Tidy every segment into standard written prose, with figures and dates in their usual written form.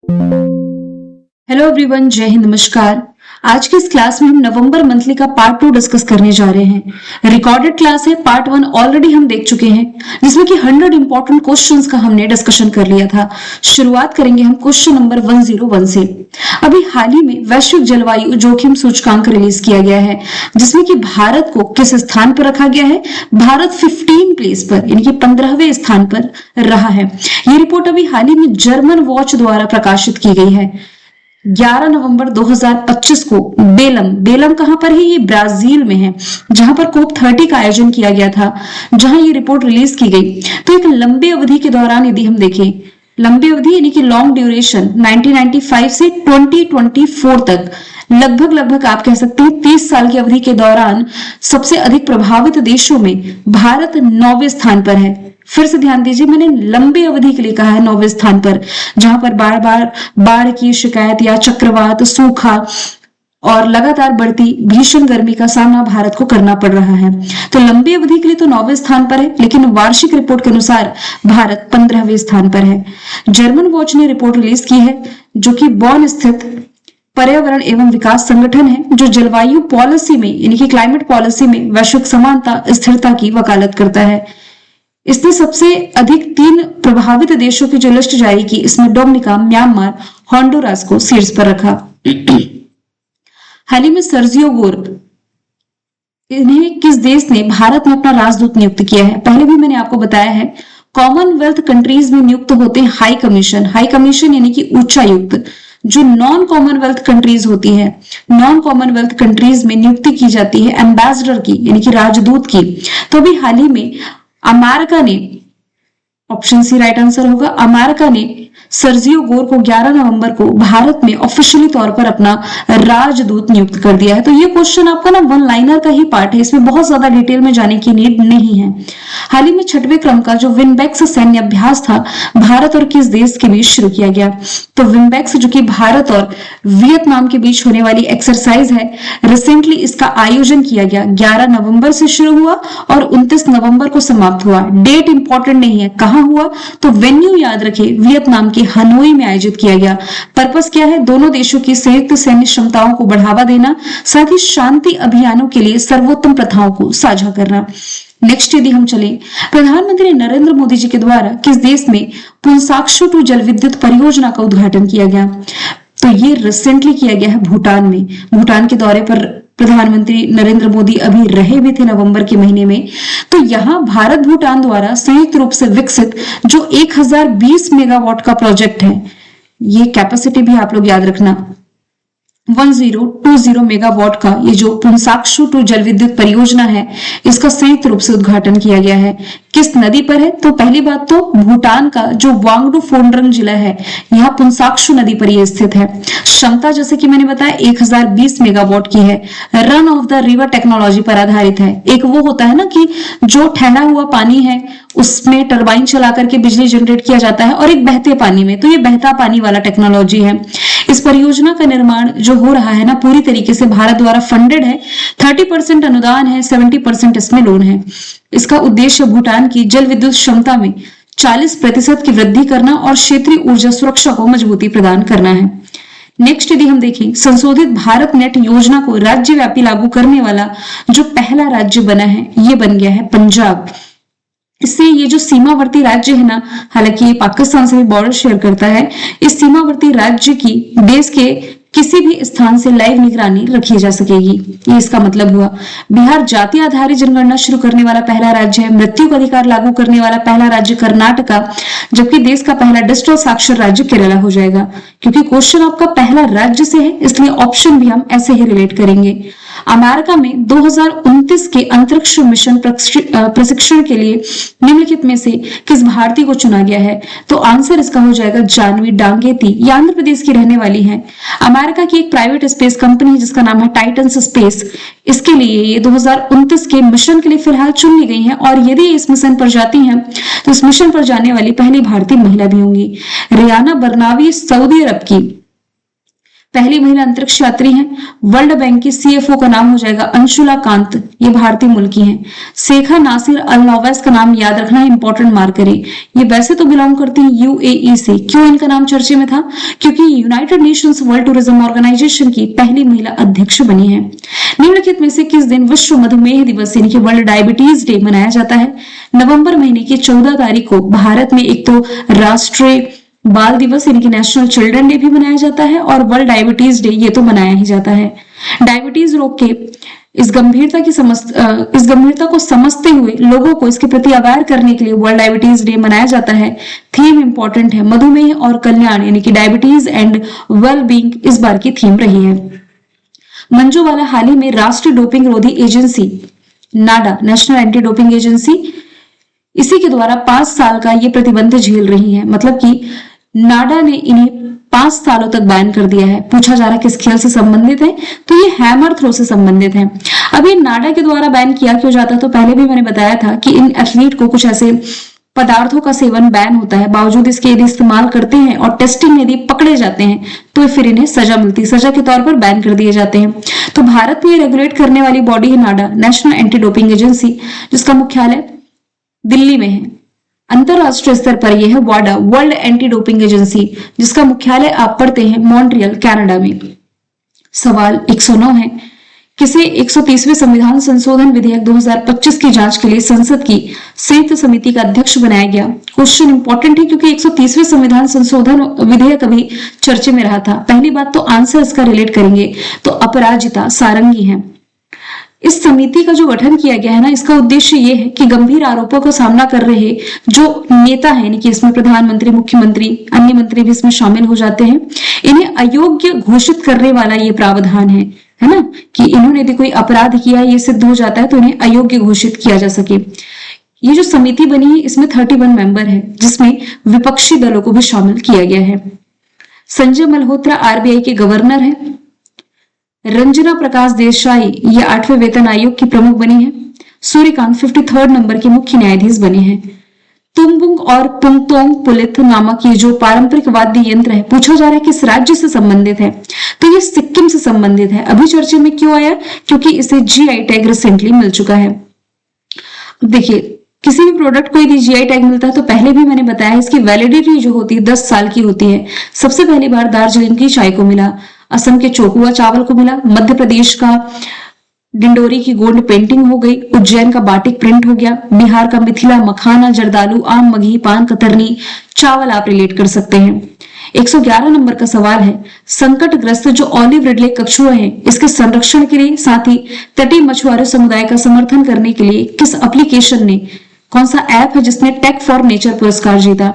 Hello everyone, जय हिंद, नमस्कार। आज की इस क्लास में हम नवंबर मंथली का पार्ट 2 डिस्कस करने जा रहे हैं। रिकॉर्डेड क्लास है, पार्ट 1 ऑलरेडी हम देख चुके हैं, जिसमें कि 100 इंपॉर्टेंट क्वेश्चंस का हमने डिस्कशन कर लिया था। शुरुआत करेंगे हम क्वेश्चन नंबर 101 से। अभी हाल ही में वैश्विक जलवायु जोखिम सूचकांक रिलीज किया गया है, जिसमें कि भारत को किस स्थान पर रखा गया है? भारत 15 प्लेस पर, यानी कि 15वें स्थान पर रहा है। ये रिपोर्ट अभी हाल ही में जर्मन वॉच द्वारा प्रकाशित की गई है। 11 नवंबर 2025 को बेलम कहां पर है? ये ब्राजील में है, जहां पर कोप 30 का आयोजन किया गया था, जहां ये रिपोर्ट रिलीज की गई। तो एक लंबे अवधि के दौरान यदि हम देखें, लंबी अवधि यानी कि लॉन्ग ड्यूरेशन 1995 से 2024 तक, लगभग आप कह सकते हैं 30 साल की अवधि के दौरान सबसे अधिक प्रभावित देशों में भारत 9वें स्थान पर है। फिर से ध्यान दीजिए, मैंने लंबी अवधि के लिए कहा है 9वें स्थान पर, जहां पर बार बार बाढ़ की शिकायत या चक्रवात, सूखा और लगातार बढ़ती भीषण गर्मी का सामना भारत को करना पड़ रहा है। तो लंबी अवधि के लिए तो 9वें स्थान पर है, लेकिन वार्षिक रिपोर्ट के अनुसार भारत 15वें स्थान पर है। जर्मन वॉच ने रिपोर्ट रिलीज की है, जो कि बॉन स्थित पर्यावरण एवं विकास संगठन है, जो जलवायु पॉलिसी में यानी कि क्लाइमेट पॉलिसी में वैश्विक समानता, स्थिरता की वकालत करता है। इसने सबसे अधिक 3 प्रभावित देशों की जो लिस्ट जारी की, इसमें डोमिनिका, म्यांमार, होंडुरास को शीर्ष पर रखा। हाल ही में सर्जियो गोर, इन्हें किस देश ने भारत में अपना राजदूत नियुक्त किया है? पहले भी मैंने आपको बताया है, कॉमनवेल्थ कंट्रीज में नियुक्त होते हैं हाई कमीशन यानी कि उच्चायुक्त। जो नॉन कॉमनवेल्थ कंट्रीज होती है, नॉन कॉमनवेल्थ कंट्रीज में नियुक्ति की जाती है एम्बेसडर की, यानी कि राजदूत की। तो अभी हाल ही में अमेरिका ने, ऑप्शन सी राइट आंसर होगा, अमेरिका ने सर्जियो गोर को 11 नवंबर को भारत में ऑफिशियली तौर पर अपना राजदूत नियुक्त कर दिया है। तो ये क्वेश्चन आपका ना वन लाइनर का ही पार्ट है, इसमें बहुत ज्यादा डिटेल में जाने की नीड नहीं है। हाल ही में 6वें क्रम का जो विनबेक्स सैन्य अभ्यास था, भारत और किस देश के बीच शुरू किया गया? तो विनबेक्स, जो कि भारत और वियतनाम के बीच होने वाली एक्सरसाइज है, रिसेंटली इसका आयोजन किया गया। 11 नवंबर से शुरू हुआ और 29 नवंबर को समाप्त हुआ। डेट इंपॉर्टेंट नहीं है, कहां हुआ? तो वेन्यू याद रखे, वियतनाम के हनोई में आयोजित किया गया। पर्पस क्या है? दोनों देशों की संयुक्त सैन्य क्षमताओं को बढ़ावा देना, साथ ही शांति अभियानों के लिए सर्वोत्तम प्रथाओं को साझा करना। नेक्स्ट यदि हम चले, प्रधानमंत्री नरेंद्र मोदी जी के द्वारा किस देश में पुंसाक्शु टू जल विद्युत परियोजना का उद्घाटन किया गया? तो ये रिसेंटली किया गया है भूटान में। भूटान के दौरे पर प्रधानमंत्री नरेंद्र मोदी अभी रहे भी थे नवंबर के महीने में। तो यहाँ भारत भूटान द्वारा संयुक्त रूप से विकसित जो 1020 मेगावाट का प्रोजेक्ट है, ये कैपेसिटी भी आप लोग याद रखना, 1020 मेगावाट का ये जो पुंसाक्शु टू जल विद्युत परियोजना है, इसका संयुक्त रूप से उद्घाटन किया गया है। किस नदी पर है? तो पहली बात तो भूटान का जो वांगडू फोनरंग जिला है, यहाँ पुंसाक्शु नदी पर यह स्थित है। क्षमता जैसे कि मैंने बताया 1020 मेगावाट की है। Run of the river technology पर आधारित है। एक वो होता है ना कि जो ठहरा हुआ पानी है उसमें टरबाइन चला करके बिजली जनरेट किया जाता है, और एक बहते पानी में, तो ये बहता पानी वाला टेक्नोलॉजी है। इस परियोजना का निर्माण जो हो रहा है ना, पूरी तरीके से भारत द्वारा फंडेड है। 30% अनुदान है, 70% इसमें लोन है। इसका उद्देश्य भूटान की जल विद्युत क्षमता में 40% की वृद्धि करना और क्षेत्रीय ऊर्जा सुरक्षा को मजबूती प्रदान करना है। नेक्स्ट यदि हम देखें, संशोधित भारत नेट योजना को राज्यव्यापी लागू करने वाला जो पहला राज्य बना है, ये बन गया है पंजाब। इससे ये जो सीमावर्ती राज्य है ना, हालांकि ये पाकिस्तान से भी बॉर्डर शेयर करता है, इस सीमावर्ती राज्य की देश के किसी भी स्थान से लाइव निगरानी रखी जा सकेगी। ये इसका मतलब हुआ। बिहार जाति आधारित जनगणना शुरू करने वाला पहला राज्य है। मृत्यु का अधिकार लागू करने वाला पहला राज्य कर्नाटका, जबकि देश का पहला डिजिटल साक्षर राज्य केरला हो जाएगा। क्योंकि क्वेश्चन आपका पहला राज्य से है, इसलिए ऑप्शन भी हम ऐसे ही रिलेट करेंगे। अमेरिका में 2029 के अंतरिक्ष मिशन प्रशिक्षण के लिए निम्नलिखित में से किस भारतीय को चुना गया है? तो आंसर इसका हो जाएगा जानवी डांगेती। ये आंध्र प्रदेश की रहने वाली है। अमेरिका की एक प्राइवेट स्पेस कंपनी है जिसका नाम है टाइटन्स स्पेस। इसके लिए ये 2029 के मिशन के लिए फिलहाल चुन ली गई हैं, और यदि इस मिशन पर जाती हैं तो इस मिशन पर जाने वाली पहली भारतीय महिला भी होंगी। रियाना बरनावी सऊदी अरब की पहली महिला अंतरिक्ष यात्री हैं। वर्ल्ड बैंक की सीएफओ का नाम हो जाएगा अंशुला कांत, ये भारतीय मूल की हैं। शेखा नासिर अल नोवैस का नाम याद रखना इंपॉर्टेंट मार्क करें। ये वैसे तो बिलोंग करती हैं यूएई से। क्यों इनका नाम चर्चे में था? क्योंकि United Nations World Tourism Organisation की पहली महिला अध्यक्ष बनी है। निम्नलिखित में से किस दिन विश्व मधुमेह दिवस यानी कि वर्ल्ड डायबिटीज डे मनाया जाता है? नवंबर महीने की 14 तारीख को भारत में एक तो राष्ट्रीय बाल दिवस यानी कि नेशनल चिल्ड्रन डे भी मनाया जाता है और वर्ल्ड डायबिटीज डे ये तो मनाया ही जाता है। डायबिटीज रोग के इस गंभीरता को समझते हुए लोगों को इसके प्रति अवेयर करने के लिए वर्ल्ड डायबिटीज डे मनाया जाता है। थीम इंपॉर्टेंट है, मधुमेह और कल्याण यानी कि डायबिटीज एंड वेल बीइंग इस बार की थीम रही है। मंजू वाला हाल ही में राष्ट्रीय डोपिंग रोधी एजेंसी नाडा, नेशनल एंटी डोपिंग एजेंसी, इसी के द्वारा 5 साल का ये प्रतिबंध झेल रही है। मतलब कि नाडा ने इन्हें 5 सालों तक बैन कर दिया है। पूछा जा रहा है किस खेल से संबंधित है, तो ये हैमर थ्रो से संबंधित है। अभी नाडा के द्वारा बैन किया क्यों जाता है, तो पहले भी मैंने बताया था कि इन एथलीट को कुछ ऐसे पदार्थों का सेवन बैन होता है, बावजूद इसके यदि इस्तेमाल करते हैं और टेस्टिंग यदि पकड़े जाते हैं तो फिर इन्हें सजा मिलती है, सजा के तौर पर बैन कर दिए जाते हैं। तो भारत में रेगुलेट करने वाली बॉडी है नाडा, नेशनल एंटी डोपिंग एजेंसी, जिसका मुख्यालय दिल्ली में है। अंतरराष्ट्रीय स्तर पर यह है वाडा, वर्ल्ड एंटी डोपिंग एजेंसी, जिसका मुख्यालय आप पढ़ते हैं मॉन्ट्रियल, कनाडा में। सवाल 109 है, किसे 130वें संविधान संशोधन विधेयक 2025 की जांच के लिए संसद की संयुक्त समिति का अध्यक्ष बनाया गया? क्वेश्चन इंपॉर्टेंट है क्योंकि 130वें संविधान संशोधन विधेयक अभी चर्चे में रहा था। पहली बात तो आंसर इसका रिलेट करेंगे तो अपराजिता सारंगी है। इस समिति का जो गठन किया गया है ना, इसका उद्देश्य ये है कि गंभीर आरोपों का सामना कर रहे जो नेता है, यानी कि इसमें प्रधानमंत्री, मुख्यमंत्री, अन्य मंत्री भी इसमें शामिल हो जाते हैं, इन्हें अयोग्य घोषित करने वाला ये प्रावधान है ना, कि इन्होंने यदि कोई अपराध किया है, ये सिद्ध हो जाता है तो इन्हें अयोग्य घोषित किया जा सके। ये जो समिति बनी है इसमें 31 मेंबर है, जिसमें विपक्षी दलों को भी शामिल किया गया है। संजय मल्होत्रा आरबीआई के गवर्नर है। रंजना प्रकाश देसाई ये 8वें वेतन आयोग की प्रमुख बनी है। सूर्यकांत 53rd नंबर के मुख्य न्यायाधीश बने हैं। तुम्बुंग और पुंगतोंग पुलिथ नामक ये जो पारंपरिक वाद्य यंत्र है, पूछा जा रहा है किस राज्य से संबंधित है, तो ये सिक्किम से संबंधित है। अभी चर्चे में क्यों आया? क्योंकि इसे जीआई टैग रिसेंटली मिल चुका है। देखिए, किसी भी प्रोडक्ट को यदि जीआई टैग मिलता है तो पहले भी मैंने बताया इसकी वैलिडिटी जो होती है 10 साल की होती है। सबसे पहली बार दार्जिलिंग की चाय को मिला, असम के चोकुआ चावल को मिला, मध्य प्रदेश का डिंडोरी की गोल्ड पेंटिंग हो गई, उज्जैन का बाटिक प्रिंट हो गया, बिहार का मिथिला मखाना, जर्दालू, आम, मगही, पान, कतरनी, चावल आप रिलेट कर सकते हैं। 111 नंबर का सवाल है, संकटग्रस्त जो ऑलिव रिडले कछुआ है, इसके संरक्षण के लिए साथ ही तटीय मछुआरे समुदाय का समर्थन करने के लिए किस एप्लीकेशन ने, कौन सा ऐप है जिसने टेक फॉर नेचर पुरस्कार जीता?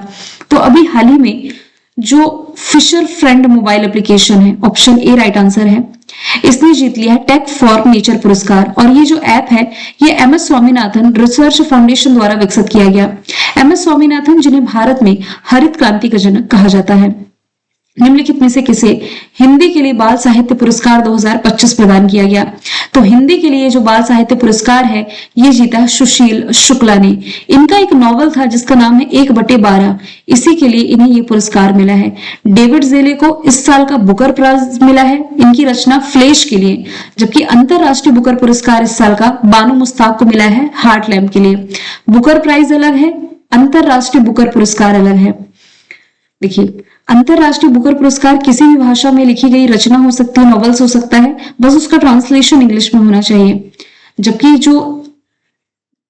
तो अभी हाल ही में जो फिशर फ्रेंड मोबाइल एप्लीकेशन है, ऑप्शन ए राइट आंसर है, इसने जीत लिया है टेक फॉर नेचर पुरस्कार। और ये जो ऐप है ये एमएस स्वामीनाथन रिसर्च फाउंडेशन द्वारा विकसित किया गया। एमएस स्वामीनाथन, जिन्हें भारत में हरित क्रांति का जनक कहा जाता है। निम्नलिखित में से किसे हिंदी के लिए बाल साहित्य पुरस्कार 2025 प्रदान किया गया? तो हिंदी के लिए जो बाल साहित्य पुरस्कार है ये जीता सुशील शुक्ला ने। इनका एक नॉवल था जिसका नाम है 1/12, इसी के लिए इन्हें ये पुरस्कार मिला है। डेविड जेले को इस साल का बुकर प्राइज मिला है इनकी रचना फ्लैश के लिए, जबकि अंतरराष्ट्रीय बुकर पुरस्कार इस साल का बानू मुस्ताक को मिला है हार्ट लैम्प के लिए। बुकर प्राइज अलग है, अंतरराष्ट्रीय बुकर पुरस्कार अलग है। देखिए, अंतरराष्ट्रीय बुकर पुरस्कार किसी भी भाषा में लिखी गई रचना हो सकती है, नॉवेल्स हो सकता है, बस उसका ट्रांसलेशन इंग्लिश में होना चाहिए। जबकि जो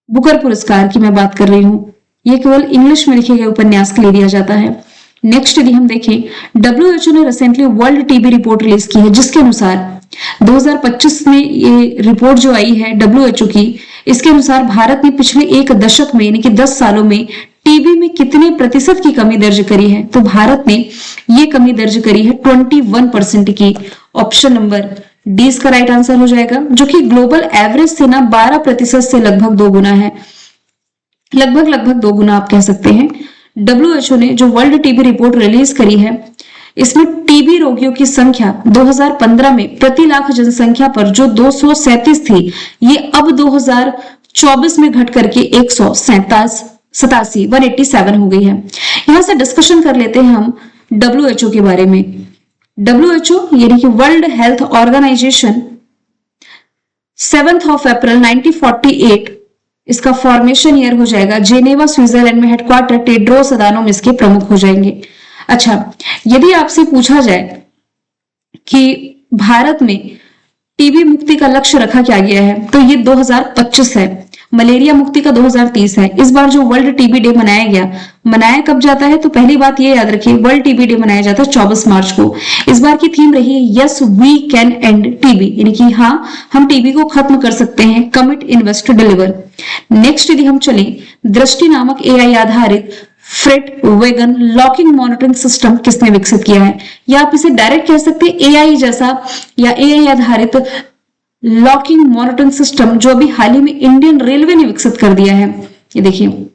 बुकर पुरस्कार की मैं बात कर रही हूं ये केवल इंग्लिश में लिखे गए उपन्यास के लिए दिया जाता है। नेक्स्ट यदि हम देखें, WHO ने recently world TB report release की है, जिसके अनुसार 2025 में ये रिपोर्ट जो आई है WHO की, इसके अनुसार भारत ने पिछले एक दशक में यानी कि 10 सालों में टीबी में कितने प्रतिशत की कमी दर्ज करी है? तो भारत ने ये कमी दर्ज करी है 21% की। ऑप्शन नंबर डी इसका राइट आंसर हो जाएगा, जो कि ग्लोबल एवरेज से ना 12% से लगभग 2 गुना है। लगभग 2 गुना आप कह सकते हैं। WHO ने जो वर्ल्ड टीबी रिपोर्ट रिलीज करी है इसमें टीबी रोगियों की संख्या 2015 में प्रति लाख जनसंख्या पर जो 237 थी, ये अब 2024 में घट करके 187 हो गई है। यहां से डिस्कशन कर लेते हैं हम WHO के बारे में। WHO यानी कि वर्ल्ड हेल्थ ऑर्गेनाइजेशन 7 अप्रैल 1948 इसका फॉर्मेशन ईयर हो जाएगा। जेनेवा स्विट्जरलैंड में हेडक्वार्टर टेड्रोस अदानोम इसके प्रमुख हो जाएंगे। अच्छा, यदि आपसे पूछा जाए कि भारत में टीबी मुक्ति का लक्ष्य रखा क्या गया है, तो ये 2025 है। मलेरिया मुक्ति का 2030 है। इस बार जो वर्ल्ड टीबी डे मनाया गया, मनाया कब जाता है, तो पहली बात ये याद रखिए, वर्ल्ड टीबी डे मनाया जाता है 24 मार्च को। इस बार की थीम रही है yes we can end TB, यानी कि हाँ हम टीबी को खत्म कर सकते हैं, कमिट इन्वेस्ट डिलीवर। नेक्स्ट यदि हम चले, दृष्टि नामक एआई आधारित freight wagon locking monitoring system किसने विकसित किया है, या आप इसे डायरेक्ट कह सकते हैं एआई जैसा, या एआई आधारित लॉकिंग मॉनिटरिंग सिस्टम जो अभी हाल ही में इंडियन रेलवे ने विकसित कर दिया है। ये देखिए,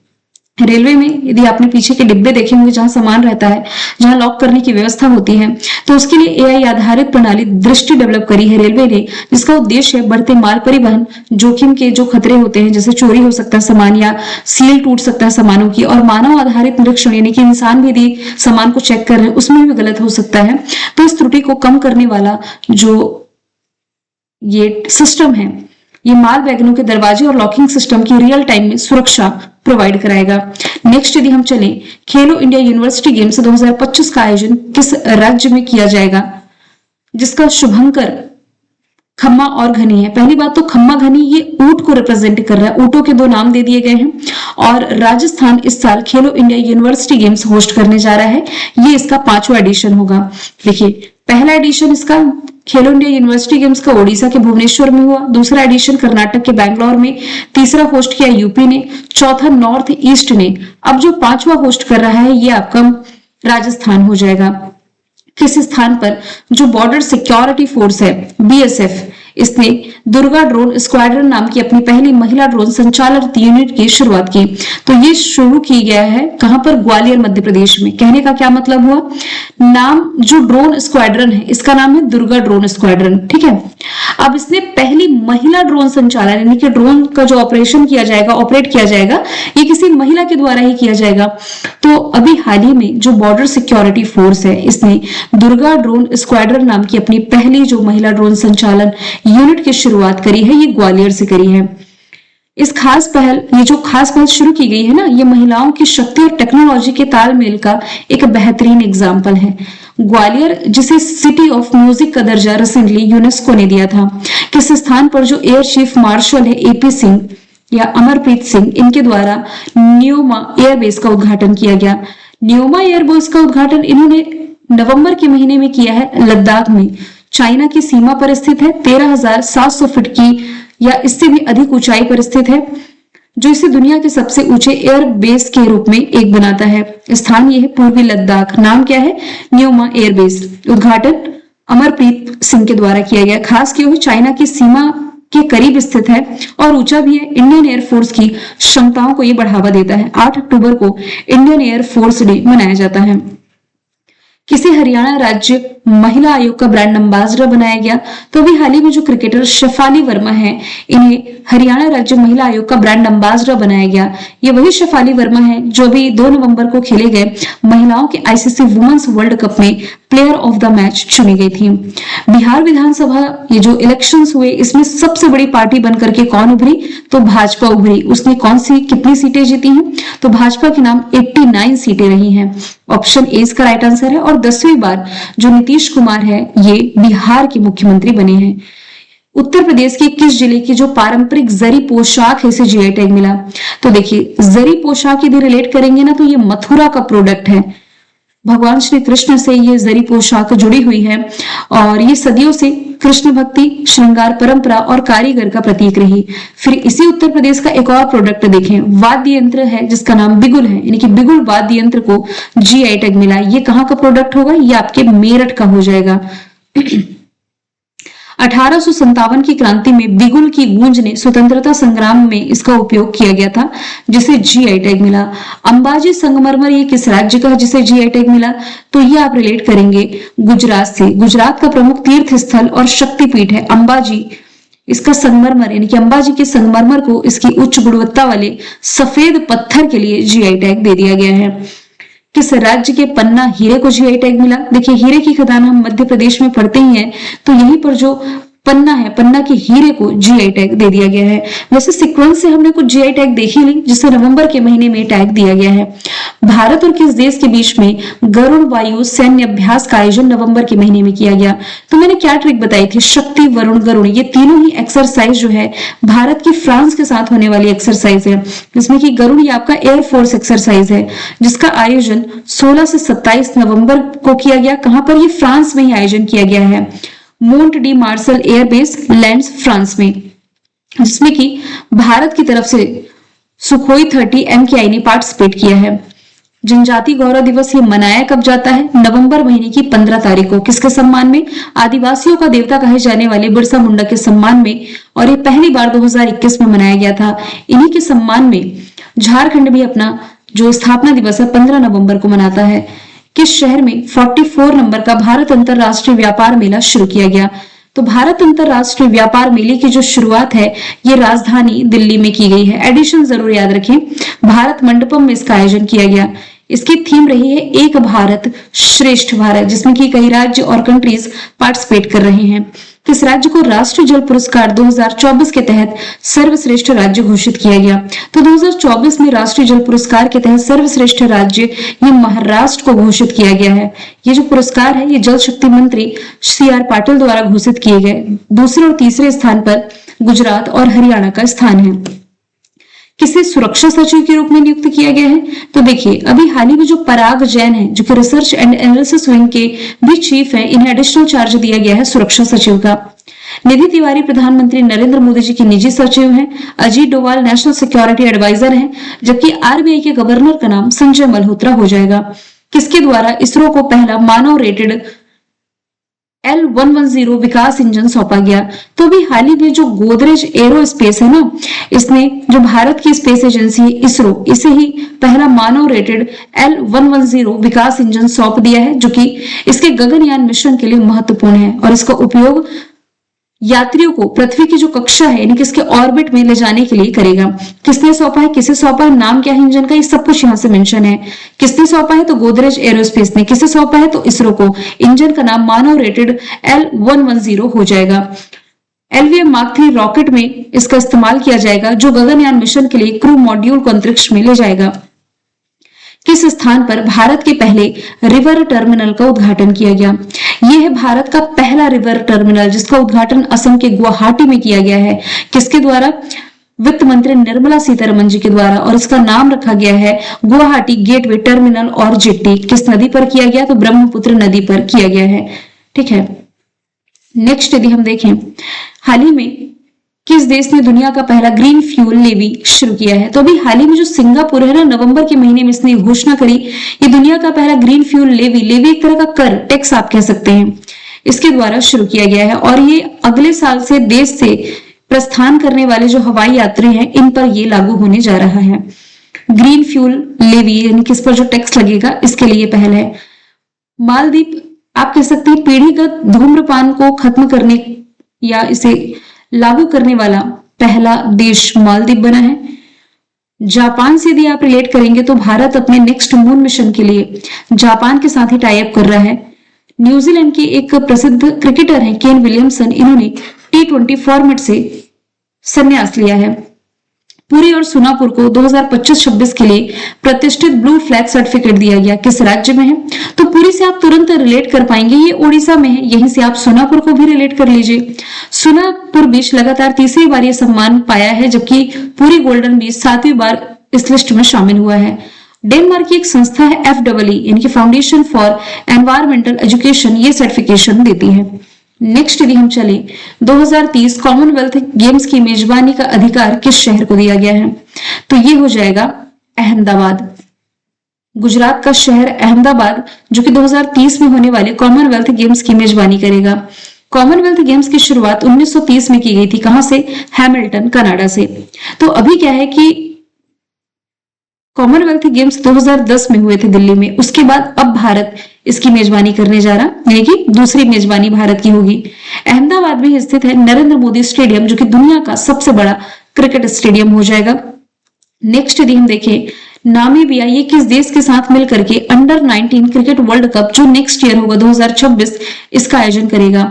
रेलवे में यदि आपने पीछे के डिब्बे देखे होंगे जहां सामान रहता है, जहां लॉक करने की व्यवस्था होती है, तो उसके लिए एआई आधारित प्रणाली दृष्टि डेवलप करी है रेलवे ने, जिसका उद्देश्य है बढ़ते माल परिवहन जोखिम के जो खतरे होते हैं, जैसे चोरी हो सकता है सामान या सील टूट सकता है सामानों की, और मानव आधारित निरीक्षण यानी कि इंसान भी यदि सामान को चेक कर रहे हैं उसमें भी गलत हो सकता है, तो इस त्रुटि को कम करने वाला जो ये सिस्टम है, ये माल वैगनों के दरवाजे और लॉकिंग सिस्टम की रियल टाइम में सुरक्षा प्रोवाइड कराएगा। नेक्स्ट यदि हम चले, खेलो इंडिया यूनिवर्सिटी गेम्स 2025 का आयोजन किस राज्य में किया जाएगा, जिसका शुभंकर खम्मा और घनी है। पहली बात तो खम्मा घनी ये ऊंट को रिप्रेजेंट कर रहा है, ऊंटों के दो नाम दे दिए गए हैं, और राजस्थान इस साल खेलो इंडिया यूनिवर्सिटी गेम्स होस्ट करने जा रहा है। ये इसका 5वां एडिशन होगा। देखिए, पहला एडिशन इसका खेलो इंडिया यूनिवर्सिटी गेम्स का ओडिशा के भुवनेश्वर में हुआ, दूसरा एडिशन कर्नाटक के बैंगलोर में, तीसरा होस्ट किया यूपी ने, चौथा नॉर्थ ईस्ट ने, अब जो 5वां होस्ट कर रहा है ये आपका राजस्थान हो जाएगा। किस स्थान पर, जो बॉर्डर सिक्योरिटी फोर्स है बीएसएफ, इसने दुर्गा ड्रोन स्क्वाड्रन नाम की अपनी पहली महिला ड्रोन संचालित यूनिट की शुरुआत की। तो ये शुरू की गया है कहां पर, ग्वालियर मध्य प्रदेश में। कहने का क्या मतलब हुआ, नाम जो ड्रोन स्क्वाड्रन है इसका नाम है दुर्गा ड्रोन स्क्वाड्रन, ठीक है। अब इसने पहली महिला ड्रोन संचालन यानी कि ड्रोन का जो ऑपरेशन किया जाएगा, ऑपरेट किया जाएगा, ये किसी महिला के द्वारा ही किया जाएगा। तो अभी हाल ही में जो बॉर्डर सिक्योरिटी फोर्स है इसने दुर्गा ड्रोन स्क्वाड्रन नाम की अपनी पहली जो महिला ड्रोन संचालन यूनिट की शुरुआत करी है, ये ग्वालियर से करी है। इस खास पहल, ये जो खास पहल शुरू की गई है ना, ये महिलाओं की शक्ति और टेक्नोलॉजी के तालमेल का एक बेहतरीन एग्जाम्पल है। ग्वालियर, जिसे सिटी ऑफ म्यूजिक का दर्जा रिसेंटली यूनेस्को ने दिया था, किस स्थान पर जो एयर चीफ मार्शल है एपी सिंह या अमरप्रीत सिंह, इनके द्वारा न्योमा एयरबेस का उद्घाटन किया गया। न्योमा एयरबेस का उद्घाटन इन्होंने नवंबर के महीने में किया है, लद्दाख में, चाइना की सीमा पर स्थित है, 13,700 फीट की या इससे भी अधिक ऊंचाई पर स्थित है, जो इसे दुनिया के सबसे ऊंचे एयर बेस के रूप में एक बनाता है। स्थान यह है पूर्वी लद्दाख। नाम क्या है, न्योमा एयरबेस। उद्घाटन अमरप्रीत सिंह के द्वारा किया गया। खास क्यों, चाइना की सीमा के करीब स्थित है और ऊंचा भी है। इंडियन एयरफोर्स की क्षमताओं को यह बढ़ावा देता है। 8 अक्टूबर को इंडियन एयरफोर्स डे मनाया जाता है। किसी हरियाणा राज्य महिला आयोग का ब्रांड एम्बेसडर बनाया गया। तो अभी हाल ही में जो क्रिकेटर शेफाली वर्मा है, इन्हें हरियाणा राज्य महिला आयोग का ब्रांड एम्बेसडर बनाया गया। ये वही शेफाली वर्मा है जो भी 2 नवंबर को खेले गए महिलाओं के आईसीसी वुमेन्स वर्ल्ड कप में प्लेयर ऑफ द मैच चुनी गई थी। बिहार विधानसभा ये जो इलेक्शंस हुए, इसमें सबसे बड़ी पार्टी बनकर के कौन उभरी, तो भाजपा उभरी। उसने कौन सी कितनी सीटें जीती हैं, तो भाजपा के नाम 89 सीटें रही हैं। ऑप्शन ए इसका राइट आंसर है। और 10वीं बार जो नीतीश कुमार है ये बिहार के मुख्यमंत्री बने हैं। उत्तर प्रदेश के किस जिले की जो पारंपरिक जरी पोशाक है इसे जीआई टैग मिला। तो देखिए, जरी पोशाक यदि रिलेट करेंगे ना, तो ये मथुरा का प्रोडक्ट है। भगवान श्री कृष्ण से ये जरी पोशाक जुड़ी हुई है और ये सदियों से कृष्ण भक्ति, श्रृंगार परंपरा और कारीगर का प्रतीक रही। फिर इसी उत्तर प्रदेश का एक और प्रोडक्ट देखें, वाद्य यंत्र है जिसका नाम बिगुल है, यानी कि बिगुल वाद्य यंत्र को जीआई टैग मिला। ये कहाँ का प्रोडक्ट होगा, ये आपके मेरठ का हो जाएगा। 1857 की क्रांति में बिगुल की गूंज ने स्वतंत्रता संग्राम में इसका उपयोग किया गया था, जिसे जीआई टैग मिला। अंबाजी संगमरमर ये किस राज्य का है जिसे जीआई टैग मिला, तो ये आप रिलेट करेंगे गुजरात से। गुजरात का प्रमुख तीर्थ स्थल और शक्तिपीठ है अंबाजी। इसका संगमरमर यानी कि अंबाजी के संगमरमर को इसकी उच्च गुणवत्ता वाले सफेद पत्थर के लिए जीआई टैग दे दिया गया है। किस राज्य के पन्ना हीरे को जीआई टैग मिला? देखिए हीरे की खदान हम मध्य प्रदेश में पढ़ते ही हैं, तो यहीं पर जो पन्ना है, पन्ना के हीरे को जीआई टैग दे दिया गया है। वैसे सीक्वेंस से हमने कुछ जीआई टैग देख ही ली, जिसे नवंबर के महीने में टैग दिया गया है। भारत और किस देश के बीच में गरुड़ वायु सैन्य अभ्यास का आयोजन नवंबर के महीने में किया गया? तो मैंने क्या ट्रिक बताई थी, शक्ति, वरुण, गरुड़, ये तीनों ही एक्सरसाइज जो है भारत की फ्रांस के साथ होने वाली एक्सरसाइज है, जिसमें कि गरुड़ ये आपका एयरफोर्स एक्सरसाइज है, जिसका आयोजन 16 से 27 नवंबर को किया गया। कहां पर? ये फ्रांस में ही आयोजन किया गया है, Mont de Marsan airbase, Landes, France में, जिसमें कि भारत की तरफ से सुखोई 30 MKI ने पार्टिसिपेट किया है। जनजाति गौरव दिवस ये मनाया कब जाता है? नवंबर महीने की 15 तारीख को। किसके सम्मान में? आदिवासियों का देवता कहे जाने वाले बिरसा मुंडा के सम्मान में, और ये पहली बार 2021 में मनाया गया था। इन्हीं के सम्मान में झारखंड भी अपना जो स्थापना दिवस है 15 नवंबर को मनाता है। किस शहर में 44 नंबर का भारत अंतरराष्ट्रीय व्यापार मेला शुरू किया गया? तो भारत अंतरराष्ट्रीय व्यापार मेले की जो शुरुआत है ये राजधानी दिल्ली में की गई है। एडिशन जरूर याद रखें, भारत मंडपम में इसका आयोजन किया गया। इसकी थीम रही है एक भारत श्रेष्ठ भारत, जिसमें कि कई राज्य और कंट्रीज पार्टिसिपेट कर रहे हैं। किस राज्य को राष्ट्रीय जल पुरस्कार 2024 के तहत सर्वश्रेष्ठ राज्य घोषित किया गया? तो 2024 में राष्ट्रीय जल पुरस्कार के तहत सर्वश्रेष्ठ राज्य ये महाराष्ट्र को घोषित किया गया है। ये जो पुरस्कार है ये जल शक्ति मंत्री CR पाटिल द्वारा घोषित किए गए। दूसरे और तीसरे स्थान पर गुजरात और हरियाणा का स्थान है। किसे सुरक्षा सचिव के रूप में नियुक्त किया गया है? तो देखिए अभी हाल ही में जो पराग जैन है, जो कि रिसर्च एंड एनालिसिस विंग के भी चीफ है, इन्हें एडिशनल चार्ज दिया गया है सुरक्षा सचिव का। निधि तिवारी प्रधानमंत्री नरेंद्र मोदी जी की निजी सचिव हैं। Ajit Doval national security adviser हैं, जबकि RBI के गवर्नर का नाम संजय मल्होत्रा हो जाएगा। किसके द्वारा इसरो को पहला मानव रेटेड L110 विकास इंजन सौंपा गया? तो अभी हाल ही में जो गोदरेज एरोस्पेस है ना, इसने जो भारत की स्पेस एजेंसी है इसरो, इसे ही पहला मानव रेटेड L110 विकास इंजन सौंप दिया है, जो कि इसके गगनयान मिशन के लिए महत्वपूर्ण है और इसका उपयोग यात्रियों को पृथ्वी की जो कक्षा है यानी कि इसके ऑर्बिट में ले जाने के लिए करेगा। किसने सौंपा है, किसे सौंपा है, नाम क्या है इंजन का, ये सब कुछ यहाँ से मेंशन है। किसने सौंपा है? तो गोदरेज एरोस्पेस ने। किसे सौंपा है? तो इसरो को। इंजन का नाम मानव रेटेड L110 हो जाएगा। LVM Mark 3 रॉकेट में इसका इस्तेमाल किया जाएगा, जो गगनयान मिशन के लिए क्रू मॉड्यूल को अंतरिक्ष में ले जाएगा। किस स्थान पर भारत के पहले रिवर टर्मिनल का उद्घाटन किया गया? यह है भारत का पहला रिवर टर्मिनल, जिसका उद्घाटन असम के गुवाहाटी में किया गया है। किसके द्वारा? वित्त मंत्री निर्मला सीतारमन जी के द्वारा, और इसका नाम रखा गया है गुवाहाटी गेटवे टर्मिनल और जेट्टी। किस नदी पर किया गया? तो ब्रह्मपुत्र नदी पर किया गया है। ठीक है, नेक्स्ट यदि हम देखें, हाल ही में किस देश ने दुनिया का पहला ग्रीन फ्यूल लेवी शुरू किया है? तो अभी हाल ही में जो सिंगापुर है ना, नवंबर के महीने में इसने घोषणा करी, ये दुनिया का पहला ग्रीन फ्यूल लेवी, लेवी एक तरह का कर, टैक्स आप कह सकते हैं, इसके द्वारा शुरू किया गया है। और ये अगले साल से देश से प्रस्थान करने वाले जो हवाई यात्री हैं इन पर ये लागू होने जा रहा है। ग्रीन फ्यूल लेवी यानी किस पर जो टैक्स लगेगा, इसके लिए पहल है। मालदीव आप कह सकते हैं पीढ़ीगत धूम्रपान को खत्म करने या इसे लागू करने वाला पहला देश मालदीव बना है। जापान से यदि आप रिलेट करेंगे तो भारत अपने नेक्स्ट मून मिशन के लिए जापान के साथ ही टाई अप कर रहा है। न्यूजीलैंड के एक प्रसिद्ध क्रिकेटर हैं केन विलियमसन, इन्होंने T20 फॉर्मेट से संन्यास लिया है। पुरी और सोनापुर को 2025-26 के लिए प्रतिष्ठित ब्लू फ्लैग सर्टिफिकेट दिया गया। किस राज्य में है? तो पुरी से आप तुरंत रिलेट कर पाएंगे, ये उड़ीसा में है। यहीं से आप सोनापुर को भी रिलेट कर लीजिए। सोनापुर बीच लगातार तीसरी बार ये सम्मान पाया है, जबकि पुरी गोल्डन बीच 7वीं बार इस लिस्ट में शामिल हुआ है। डेनमार्क की एक संस्था है FEE यानी कि फाउंडेशन फॉर एनवायरमेंटल एजुकेशन, ये सर्टिफिकेशन देती है। नेक्स्ट यदि हम चले, 2030 कॉमनवेल्थ गेम्स की मेजबानी का अधिकार किस शहर को दिया गया है? तो ये हो जाएगा अहमदाबाद। गुजरात का शहर अहमदाबाद, जो कि 2030 में होने वाले कॉमनवेल्थ गेम्स की मेजबानी करेगा। कॉमनवेल्थ गेम्स की शुरुआत 1930 में की गई थी। कहां से? हैमिल्टन, कनाडा से। तो अभी क्या है कि कॉमनवेल्थ गेम्स 2010 में हुए थे दिल्ली में, उसके बाद अब भारत इसकी मेजबानी करने जा रहा, यानी कि दूसरी मेजबानी भारत की होगी। अहमदाबाद में स्थित है नरेंद्र मोदी स्टेडियम, जो कि दुनिया का सबसे बड़ा क्रिकेट स्टेडियम हो जाएगा। नेक्स्ट यदि हम देखें, नामीबिया ये किस देश के साथ मिलकर के अंडर 19 क्रिकेट वर्ल्ड कप जो नेक्स्ट ईयर होगा 2026 इसका आयोजन करेगा?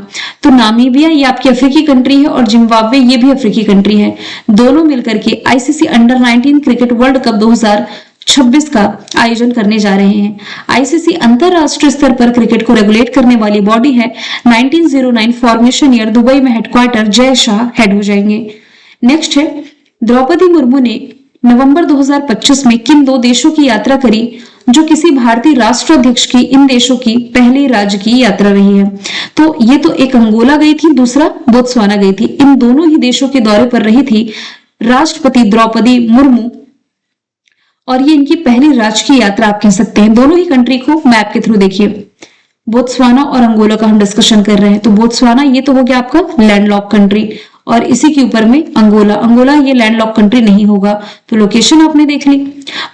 तो नामीबिया ये आपकी अफ्रीकी कंट्री है और जिम्बाब्वे ये भी अफ्रीकी कंट्री है। दोनों मिलकर के ICC under 19 cricket world cup 2026 का आयोजन करने जा रहे हैं। आईसीसी अंतरराष्ट्रीय स्तर पर क्रिकेट को रेगुलेट करने वाली बॉडी है। 1909 फॉर्मेशन ईयर, दुबई में हेडक्वार्टर, जय शाह हेड हो जाएंगे। नेक्स्ट है, द्रौपदी मुर्मू ने नवंबर 2025 में किन दो देशों की यात्रा करी जो किसी भारतीय राष्ट्राध्यक्ष की इन देशों की पहली राज्य की यात्रा रही है? तो ये तो एक अंगोला गई थी, दूसरा बोत्सवाना गई थी। इन दोनों ही देशों के दौरे पर रही थी राष्ट्रपति द्रौपदी मुर्मू और ये इनकी पहली राजकीय यात्रा आप कह सकते हैं। दोनों ही कंट्री को मैप के थ्रू देखिए, बोत्सवाना और अंगोला का हम डिस्कशन कर रहे हैं। तो बोत्सवाना ये तो हो गया आपका लैंडलॉक कंट्री और इसी के ऊपर में अंगोला। अंगोला ये लैंडलॉक कंट्री नहीं होगा, तो लोकेशन आपने देख ली।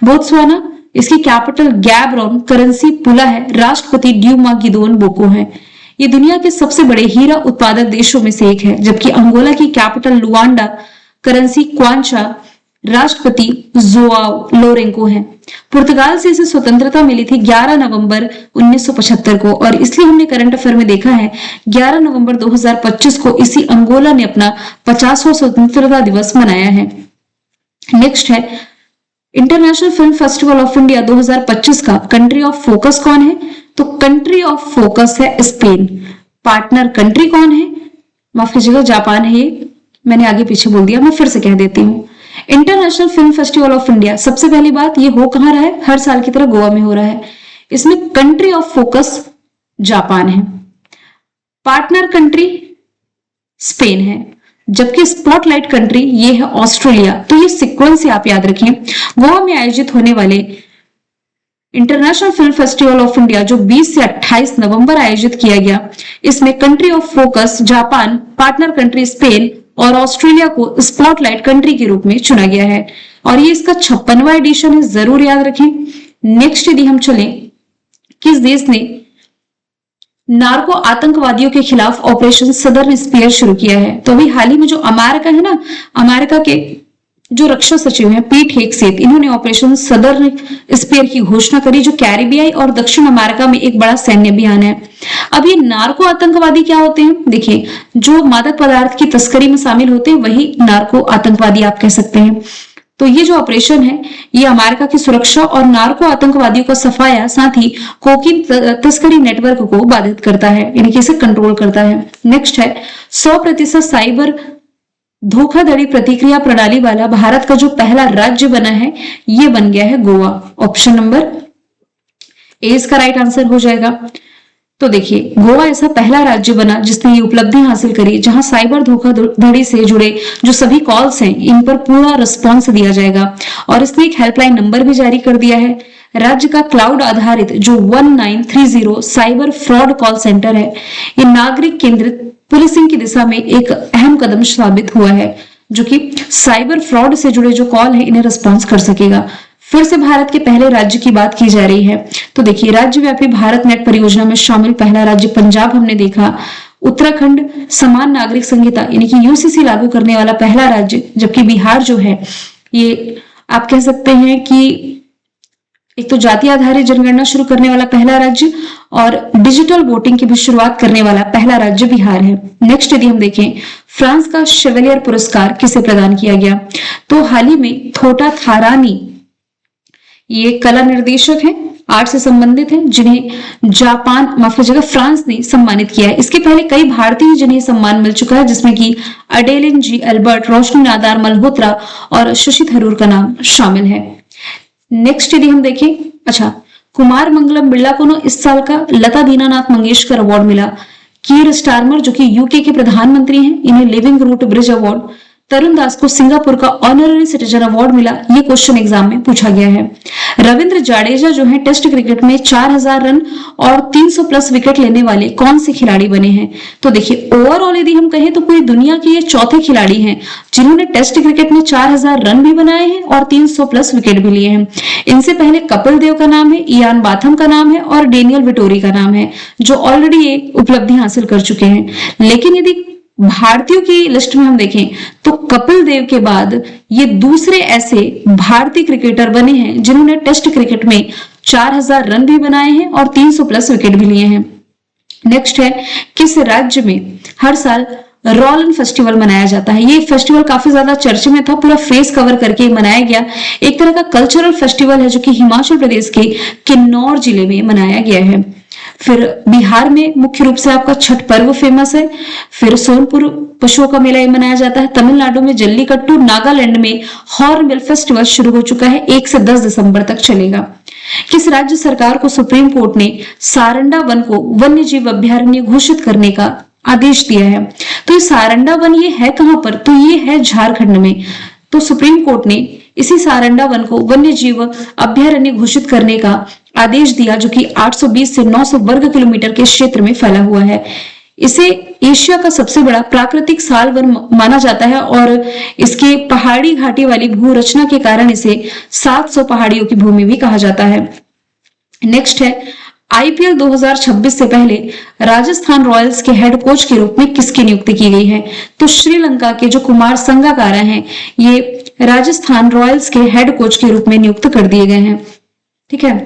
बोत्सवाना, इसकी कैपिटल गैबरोन, करेंसी पुला है, राष्ट्रपति ड्यूमा गिदोन बोको है। ये दुनिया के सबसे बड़े हीरा उत्पादक देशों में से एक है, जबकि अंगोला की कैपिटल लुआंडा, करेंसी क्वांचा, राष्ट्रपति जोआओ लोरेंको है। पुर्तगाल से इसे स्वतंत्रता मिली थी 11 नवंबर 1975 को और इसलिए हमने करंट अफेयर में देखा है 11 नवंबर 2025 को इसी अंगोला ने अपना 50वां स्वतंत्रता दिवस मनाया है। नेक्स्ट है, international film festival of India 2025 का कंट्री ऑफ फोकस कौन है? तो कंट्री ऑफ फोकस है स्पेन। पार्टनर कंट्री कौन है? माफ कीजिएगा, जापान है। ये मैंने आगे पीछे बोल दिया, मैं फिर से कह देती हूँ। International film festival of India, सबसे पहली बात ये हो कहां रहा है? हर साल की तरह गोवा में हो रहा है। इसमें कंट्री ऑफ फोकस जापान है, पार्टनर कंट्री स्पेन है, जबकि स्पॉटलाइट कंट्री ये है ऑस्ट्रेलिया। तो ये सीक्वेंस आप याद रखें। गोवा में आयोजित होने वाले international film festival of India जो 20 से 28 नवंबर आयोजित किया गया, इसमें country of focus Japan, partner country Spain और ऑस्ट्रेलिया को स्पॉटलाइट कंट्री के रूप में चुना गया है और ये इसका 56वां एडिशन है, जरूर याद रखें। नेक्स्ट यदि हम चलें, किस देश ने नार्को आतंकवादियों के खिलाफ ऑपरेशन सदर्न स्पीयर शुरू किया है? तो अभी हाल ही में जो अमेरिका है ना, अमेरिका के जो रक्षा सचिव हैं पीट हेगसेथ, इन्होंने ऑपरेशन सदर्न स्पीयर की घोषणा करी जो कैरिबियाई और दक्षिण अमेरिका में एक बड़ा सैन्य अभियान है। अब ये नार्को आतंकवादी क्या होते हैं? देखिए, जो मादक पदार्थ की तस्करी में शामिल होते हैं वही नार्को आतंकवादी आप कह सकते हैं। तो ये जो ऑपरेशन है ये अमेरिका की सुरक्षा और नार्को आतंकवादियों का सफाया, साथ ही कोकीन तस्करी नेटवर्क को बाधित करता है, यानी कि इसे कंट्रोल करता है। नेक्स्ट है, 100% साइबर धोखाधड़ी प्रतिक्रिया प्रणाली वाला भारत का जो पहला राज्य बना है ये बन गया है गोवा। ऑप्शन नंबर ए इसका राइट आंसर हो जाएगा। तो देखिए, गोवा ऐसा पहला राज्य बना जिसने ये उपलब्धि हासिल करी जहां साइबर धोखाधड़ी से जुड़े जो सभी कॉल्स हैं इन पर पूरा रिस्पॉन्स दिया जाएगा और इसने एक हेल्पलाइन नंबर भी जारी कर दिया है। राज्य का क्लाउड आधारित जो 1930 साइबर फ्रॉड कॉल सेंटर है, ये नागरिक केंद्रित पुलिसिंग की दिशा में एक अहम कदम साबित हुआ है जो कि साइबर फ्रॉड से जुड़े जो कॉल है इन्हें रिस्पॉन्स कर सकेगा। फिर से भारत के पहले राज्य की बात की जा रही है, तो देखिए, राज्यव्यापी भारत नेट परियोजना में शामिल पहला राज्य पंजाब हमने देखा। उत्तराखंड समान नागरिक संहिता यानी कि यूसीसी लागू करने वाला पहला राज्य, जबकि बिहार जो है ये आप कह सकते हैं कि एक तो जाति आधारित जनगणना शुरू करने वाला पहला राज्य और डिजिटल वोटिंग की भी शुरुआत करने वाला पहला राज्य बिहार है। नेक्स्ट यदि हम देखें, फ्रांस का शेवेलियर पुरस्कार किसे प्रदान किया गया? तो हाल ही में थोटा थारानी, ये कला निर्देशक हैं, आर्ट से संबंधित हैं, जिन्हें जापान माफ कीजिएगा फ्रांस ने सम्मानित किया है। इसके पहले कई भारतीय जिन्हें सम्मान मिल चुका है, जिसमें कि अडेलिन जी एल्बर्ट, रोशनी नादार मल्होत्रा और शशि थरूर का नाम शामिल है। नेक्स्ट यदि हम देखें, अच्छा, कुमार मंगलम बिरला को इस साल का लता दीनानाथ मंगेशकर अवार्ड मिला। कीर स्टारमर जो कि यूके के प्रधानमंत्री हैं, इन्हें लिविंग रूट ब्रिज अवार्ड। तरुण दास को सिंगापुर का ऑनररी सिटीजन अवार्ड मिला, ये क्वेश्चन एग्जाम में पूछा गया है। रविंद्र जाडेजा जो है टेस्ट क्रिकेट में 4000 रन और 300 प्लस विकेट लेने वाले कौन से खिलाड़ी बने हैं? तो देखिए, ओवरऑल यदि हम कहें तो पूरी दुनिया के ये चौथे खिलाड़ी हैं जिन्होंने टेस्ट क्रिकेट में 4000 रन भी बनाए हैं और 300 प्लस विकेट भी लिए हैं। इनसे पहले कपिल देव का नाम है, इयान बाथम का नाम है और डेनियल विटोरी का नाम है, जो ऑलरेडी ये उपलब्धि हासिल कर चुके हैं। लेकिन यदि भारतीयों की लिस्ट में हम देखें तो कपिल देव के बाद ये दूसरे ऐसे भारतीय क्रिकेटर बने हैं जिन्होंने टेस्ट क्रिकेट में 4000 रन भी बनाए हैं और 300 प्लस विकेट भी लिए हैं। नेक्स्ट है, किस राज्य में हर साल रॉलन फेस्टिवल मनाया जाता है? ये फेस्टिवल काफी ज्यादा चर्चे में था, पूरा फेस कवर करके मनाया गया। एक तरह का कल्चरल फेस्टिवल है जो कि हिमाचल प्रदेश के किन्नौर जिले में मनाया गया है। फिर बिहार में मुख्य रूप से आपका छठ पर्व फेमस है। फिर सोनपुर पशुओं का मेला मनाया जाता है। तमिलनाडु में जल्लीकट्टू, नागालैंड में हॉर्नबिल फेस्टिवल शुरू हो चुका है, 1 से 10 दिसंबर तक चलेगा। किस राज्य सरकार को सुप्रीम कोर्ट ने सारंडा वन को वन्य जीव अभ्यारण्य घोषित करने का आदेश दिया है? तो ये सारंडा वन ये है कहां पर? तो ये है झारखंड में। तो सुप्रीम कोर्ट ने इसी सारंडा वन को वन्य जीव अभ्यारण्य घोषित करने का आदेश दिया, जो कि 820 से 900 वर्ग किलोमीटर के क्षेत्र में फैला हुआ है। इसे एशिया का सबसे बड़ा प्राकृतिक साल वन माना जाता है और इसके पहाड़ी घाटी वाली भू रचना के कारण इसे 700 पहाड़ियों की भूमि भी कहा जाता है। नेक्स्ट है, आईपीएल 2026 से पहले राजस्थान रॉयल्स के हेड कोच के रूप में किसकी नियुक्ति की गई है? तो श्रीलंका के जो कुमार संगाकारा हैं, ये राजस्थान रॉयल्स के हेड कोच के रूप में नियुक्त कर दिए गए हैं। ठीक है।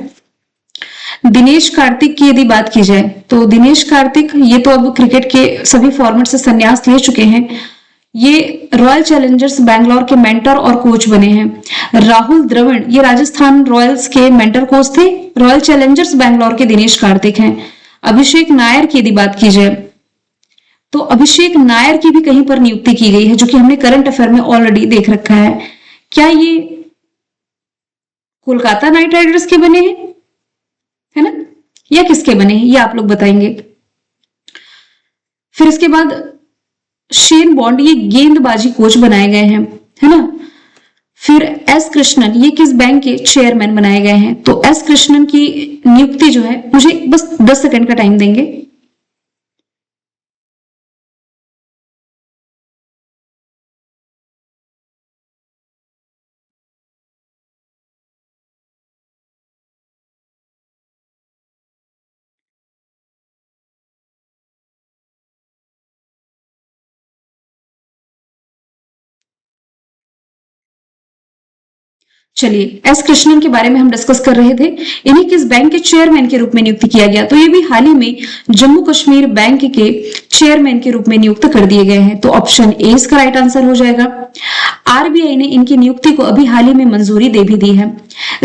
दिनेश कार्तिक की यदि बात की जाए तो दिनेश कार्तिक ये तो अब क्रिकेट के सभी फॉर्मेट से संन्यास ले चुके हैं। ये रॉयल चैलेंजर्स बैंगलोर के मेंटर और कोच बने हैं। राहुल द्रविड़ ये राजस्थान रॉयल्स के मेंटर कोच थे। रॉयल चैलेंजर्स बैंगलोर के दिनेश कार्तिक हैं। अभिषेक नायर की यदि बात की जाए तो अभिषेक नायर की भी कहीं पर नियुक्ति की गई है, जो कि हमने करंट अफेयर में ऑलरेडी देख रखा है। क्या ये कोलकाता नाइट राइडर्स के बने हैं, है ना, या किसके बने हैं, ये आप लोग बताएंगे। फिर इसके बाद शेन बॉन्ड ये गेंदबाजी कोच बनाए गए हैं, है ना। फिर एस कृष्णन ये किस बैंक के चेयरमैन बनाए गए हैं? तो एस कृष्णन की नियुक्ति जो है, मुझे बस 10 सेकंड का टाइम देंगे। चलिए, एस कृष्णन के बारे में हम डिस्कस कर रहे थे। इन्हें किस बैंक के चेयरमैन के रूप में नियुक्त किया गया? तो ये भी हाल ही में जम्मू कश्मीर बैंक के चेयरमैन के रूप में नियुक्त कर दिए गए हैं। तो ऑप्शन ए इसका राइट आंसर हो जाएगा। आरबीआई ने इनकी नियुक्ति को अभी हाल ही में मंजूरी दे भी दी है।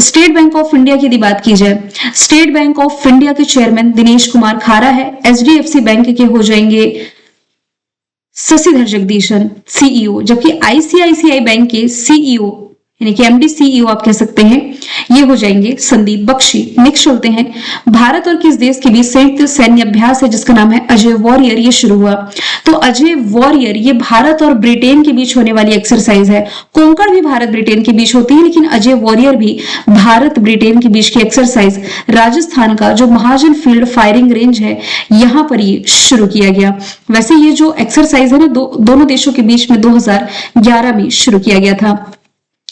स्टेट बैंक ऑफ इंडिया की यदि बात की जाए, स्टेट बैंक ऑफ इंडिया के चेयरमैन दिनेश कुमार खारा है। एचडीएफसी बैंक के हो जाएंगे शशिधर जगदीशन, सीईओ, जबकि आईसीआईसीआई बैंक के सीईओ यानी कि एमडी सीईओ आप कह सकते हैं, ये हो जाएंगे संदीप बख्शी। नेक्स्ट चलते हैं, भारत और किस देश के बीच संयुक्त सैन्य अभ्यास है जिसका नाम है अजय वॉरियर, ये शुरू हुआ। तो अजय वॉरियर ये भारत और ब्रिटेन के बीच होने वाली एक्सरसाइज है। कोंकण भी भारत ब्रिटेन के बीच होती है, लेकिन अजय वॉरियर भी भारत ब्रिटेन के बीच की एक्सरसाइज राजस्थान का जो महाजन फील्ड फायरिंग रेंज है, यहाँ पर ये शुरू किया गया। वैसे ये जो एक्सरसाइज है ना, दोनों देशों के बीच में 2011 में शुरू किया गया था।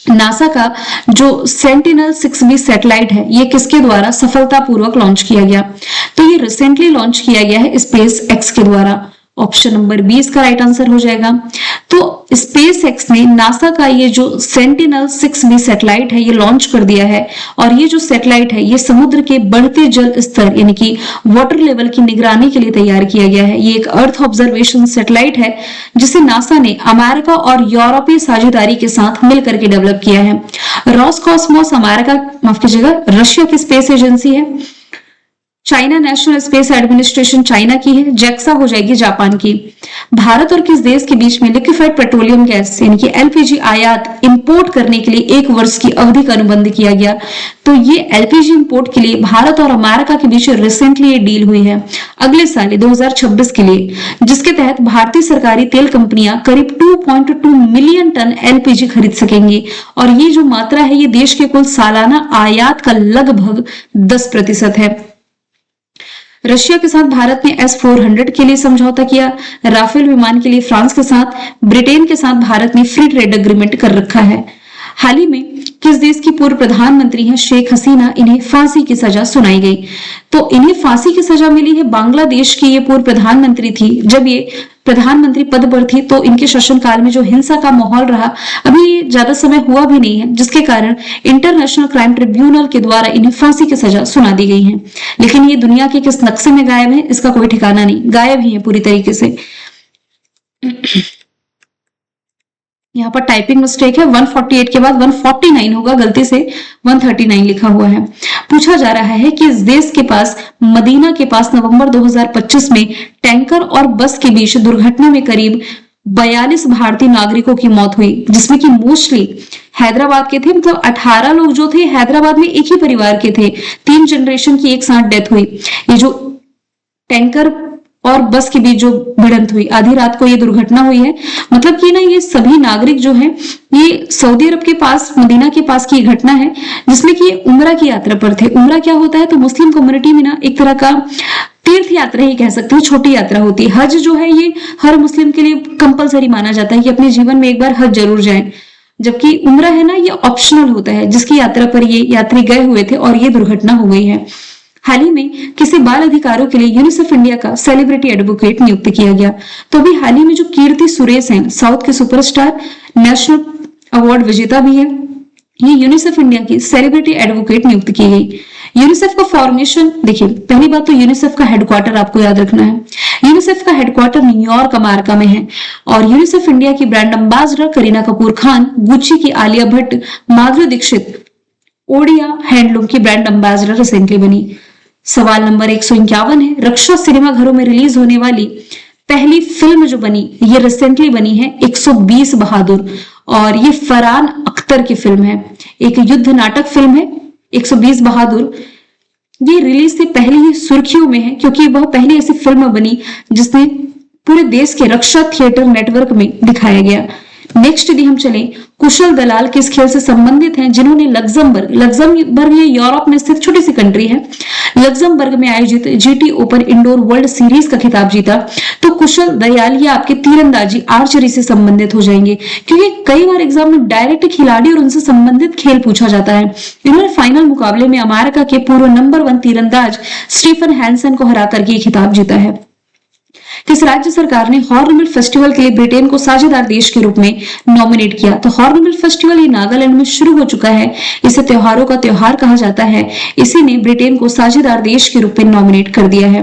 नासा का जो सेंटिनल 6B सैटेलाइट है, ये किसके द्वारा सफलतापूर्वक लॉन्च किया गया? तो ये रिसेंटली लॉन्च किया गया है स्पेस एक्स के द्वारा। ऑप्शन नंबर 20 का राइट आंसर हो जाएगा। तो स्पेस एक्स ने नासा का ये जो सेंटिनल 6B सैटेलाइट है, ये लॉन्च कर दिया है। और ये जो सैटेलाइट है, ये समुद्र के बढ़ते जल स्तर यानी कि वाटर लेवल की निगरानी के लिए तैयार किया गया है। ये एक अर्थ ऑब्जर्वेशन सैटेलाइट है जिसे नासा ने अमेरिका और यूरोपीय साझेदारी के साथ मिलकर के डेवलप किया है। रॉसकॉस्मोस अमेरिका, माफ कीजिएगा, रशिया की स्पेस एजेंसी है। China national space administration China की है। जैक्सा हो जाएगी जापान की। भारत और किस देश के बीच में लिक्विफाइड पेट्रोलियम गैस यानी कि एलपीजी आयात इंपोर्ट करने के लिए 1 वर्ष की अवधि का अनुबंध किया गया? तो ये एलपीजी इंपोर्ट के लिए भारत और अमेरिका के बीच रिसेंटली ये डील हुई है अगले साल 2026 के लिए, जिसके तहत भारतीय सरकारी तेल कंपनियां करीब 2.2 मिलियन टन एलपीजी खरीद सकेंगी। और ये जो मात्रा है, ये देश के कुल सालाना आयात का लगभग 10% है। रशिया के साथ भारत ने S-400 के लिए समझौता किया। राफेल विमान के लिए फ्रांस के साथ, ब्रिटेन के साथ भारत ने फ्री ट्रेड एग्रीमेंट कर रखा है। हाल ही में किस देश की पूर्व प्रधानमंत्री हैं शेख हसीना, इन्हें फांसी की सजा सुनाई गई। तो इन्हें फांसी की सजा मिली है। बांग्लादेश की ये पूर्व प्रधानमंत्री थी। जब ये प्रधानमंत्री पद पर थी तो इनके शासनकाल में जो हिंसा का माहौल रहा, अभी ये ज्यादा समय हुआ भी नहीं है, जिसके कारण इंटरनेशनल क्राइम ट्रिब्यूनल के द्वारा इन्हें फांसी की सजा सुना दी गई है। लेकिन ये दुनिया के किस नक्शे में गायब है, इसका कोई ठिकाना नहीं, गायब ही है पूरी तरीके से। यहाँ पर टाइपिंग मिस्टेक है, 148 के बाद 149 होगा, गलती से 139 लिखा हुआ है। पूछा जा रहा है कि इस देश के पास, मदीना के पास नवंबर 2025 में टैंकर और बस के बीच दुर्घटना में करीब 42 भारतीय नागरिकों की मौत हुई, जिसमें कि मोस्टली हैदराबाद के थे। मतलब 18 लोग जो थे हैदराबाद में एक ही परिवार के थे। 3 जनरेशन की एक साथ डेथ हुई। ये जो टैंकर और बस के बीच जो भिड़ंत हुई, आधी रात को ये दुर्घटना हुई है। मतलब कि ना ये सभी नागरिक जो हैं, ये सऊदी अरब के पास, मदीना के पास की घटना है, जिसमें कि ये उम्रा की यात्रा पर थे। उम्रा क्या होता है, तो मुस्लिम कम्युनिटी में ना एक तरह का तीर्थ यात्रा ही कह सकते हैं, छोटी यात्रा होती है। हज जो है ये हर मुस्लिम के लिए कंपलसरी माना जाता है कि अपने जीवन में एक बार हज जरूर जाए, जबकि उम्रा है ना ये ऑप्शनल होता है, जिसकी यात्रा पर ये यात्री गए हुए थे और ये दुर्घटना हो गई है। हाल ही में किसी बाल अधिकारों के लिए यूनिसेफ इंडिया का सेलिब्रिटी एडवोकेट नियुक्त किया गया। तो अभी हाल ही में जो कीर्ति सुरेश हैं, साउथ के सुपरस्टार, नेशनल अवार्ड विजेता भी है, ये यूनिसेफ इंडिया की सेलिब्रिटी एडवोकेट नियुक्त की गई। यूनिसेफ का फॉर्मेशन देखिए, पहली बात तो यूनिसेफ का हेडक्वार्टर आपको याद रखना है। यूनिसेफ का हेडक्वार्टर न्यूयॉर्क अमेरिका में है और यूनिसेफ इंडिया की brand ambassador Kareena Kapoor Khan, Gucci की आलिया भट्ट, माधुरी दीक्षित ओडिया हैंडलूम की ब्रांड एम्बेसडर रिसेंटली बनी। सवाल नंबर 151 है, रक्षा सिनेमा घरों में रिलीज होने वाली पहली फिल्म जो बनी, ये रिसेंटली बनी है 120 बहादुर, और ये फरहान अख्तर की फिल्म है, एक युद्ध नाटक फिल्म है 120 बहादुर। ये रिलीज से पहले ही सुर्खियों में है, क्योंकि वह पहली ऐसी फिल्म बनी जिसने पूरे देश के रक्षा थिएटर नेटवर्क में दिखाया गया। नेक्स्ट यदि हम चले, कुशल दलाल किस खेल से संबंधित हैं, जिन्होंने लग्जमबर्ग ये यूरोप में स्थित छोटी सी कंट्री है, लग्जमबर्ग में आयोजित GT open indoor world series का खिताब जीता। तो कुशल दयाल ये आपके तीरंदाजी, आर्चरी से संबंधित हो जाएंगे, क्योंकि कई बार एग्जाम में डायरेक्ट खिलाड़ी और उनसे संबंधित खेल पूछा जाता है। इन्होंने फाइनल मुकाबले में अमेरिका के पूर्व नंबर 1 तीरंदाज स्टीफन हैंसन को हराकर ये खिताब जीता है। किस राज्य सरकार ने हॉर्नबिल फेस्टिवल के लिए ब्रिटेन को साझेदार देश के रूप में नॉमिनेट किया? तो हॉर्नबिल फेस्टिवल ये नागालैंड में शुरू हो चुका है। इसे त्योहारों का त्योहार कहा जाता है। इसी ने ब्रिटेन को साझेदार देश के रूप में नॉमिनेट कर दिया है।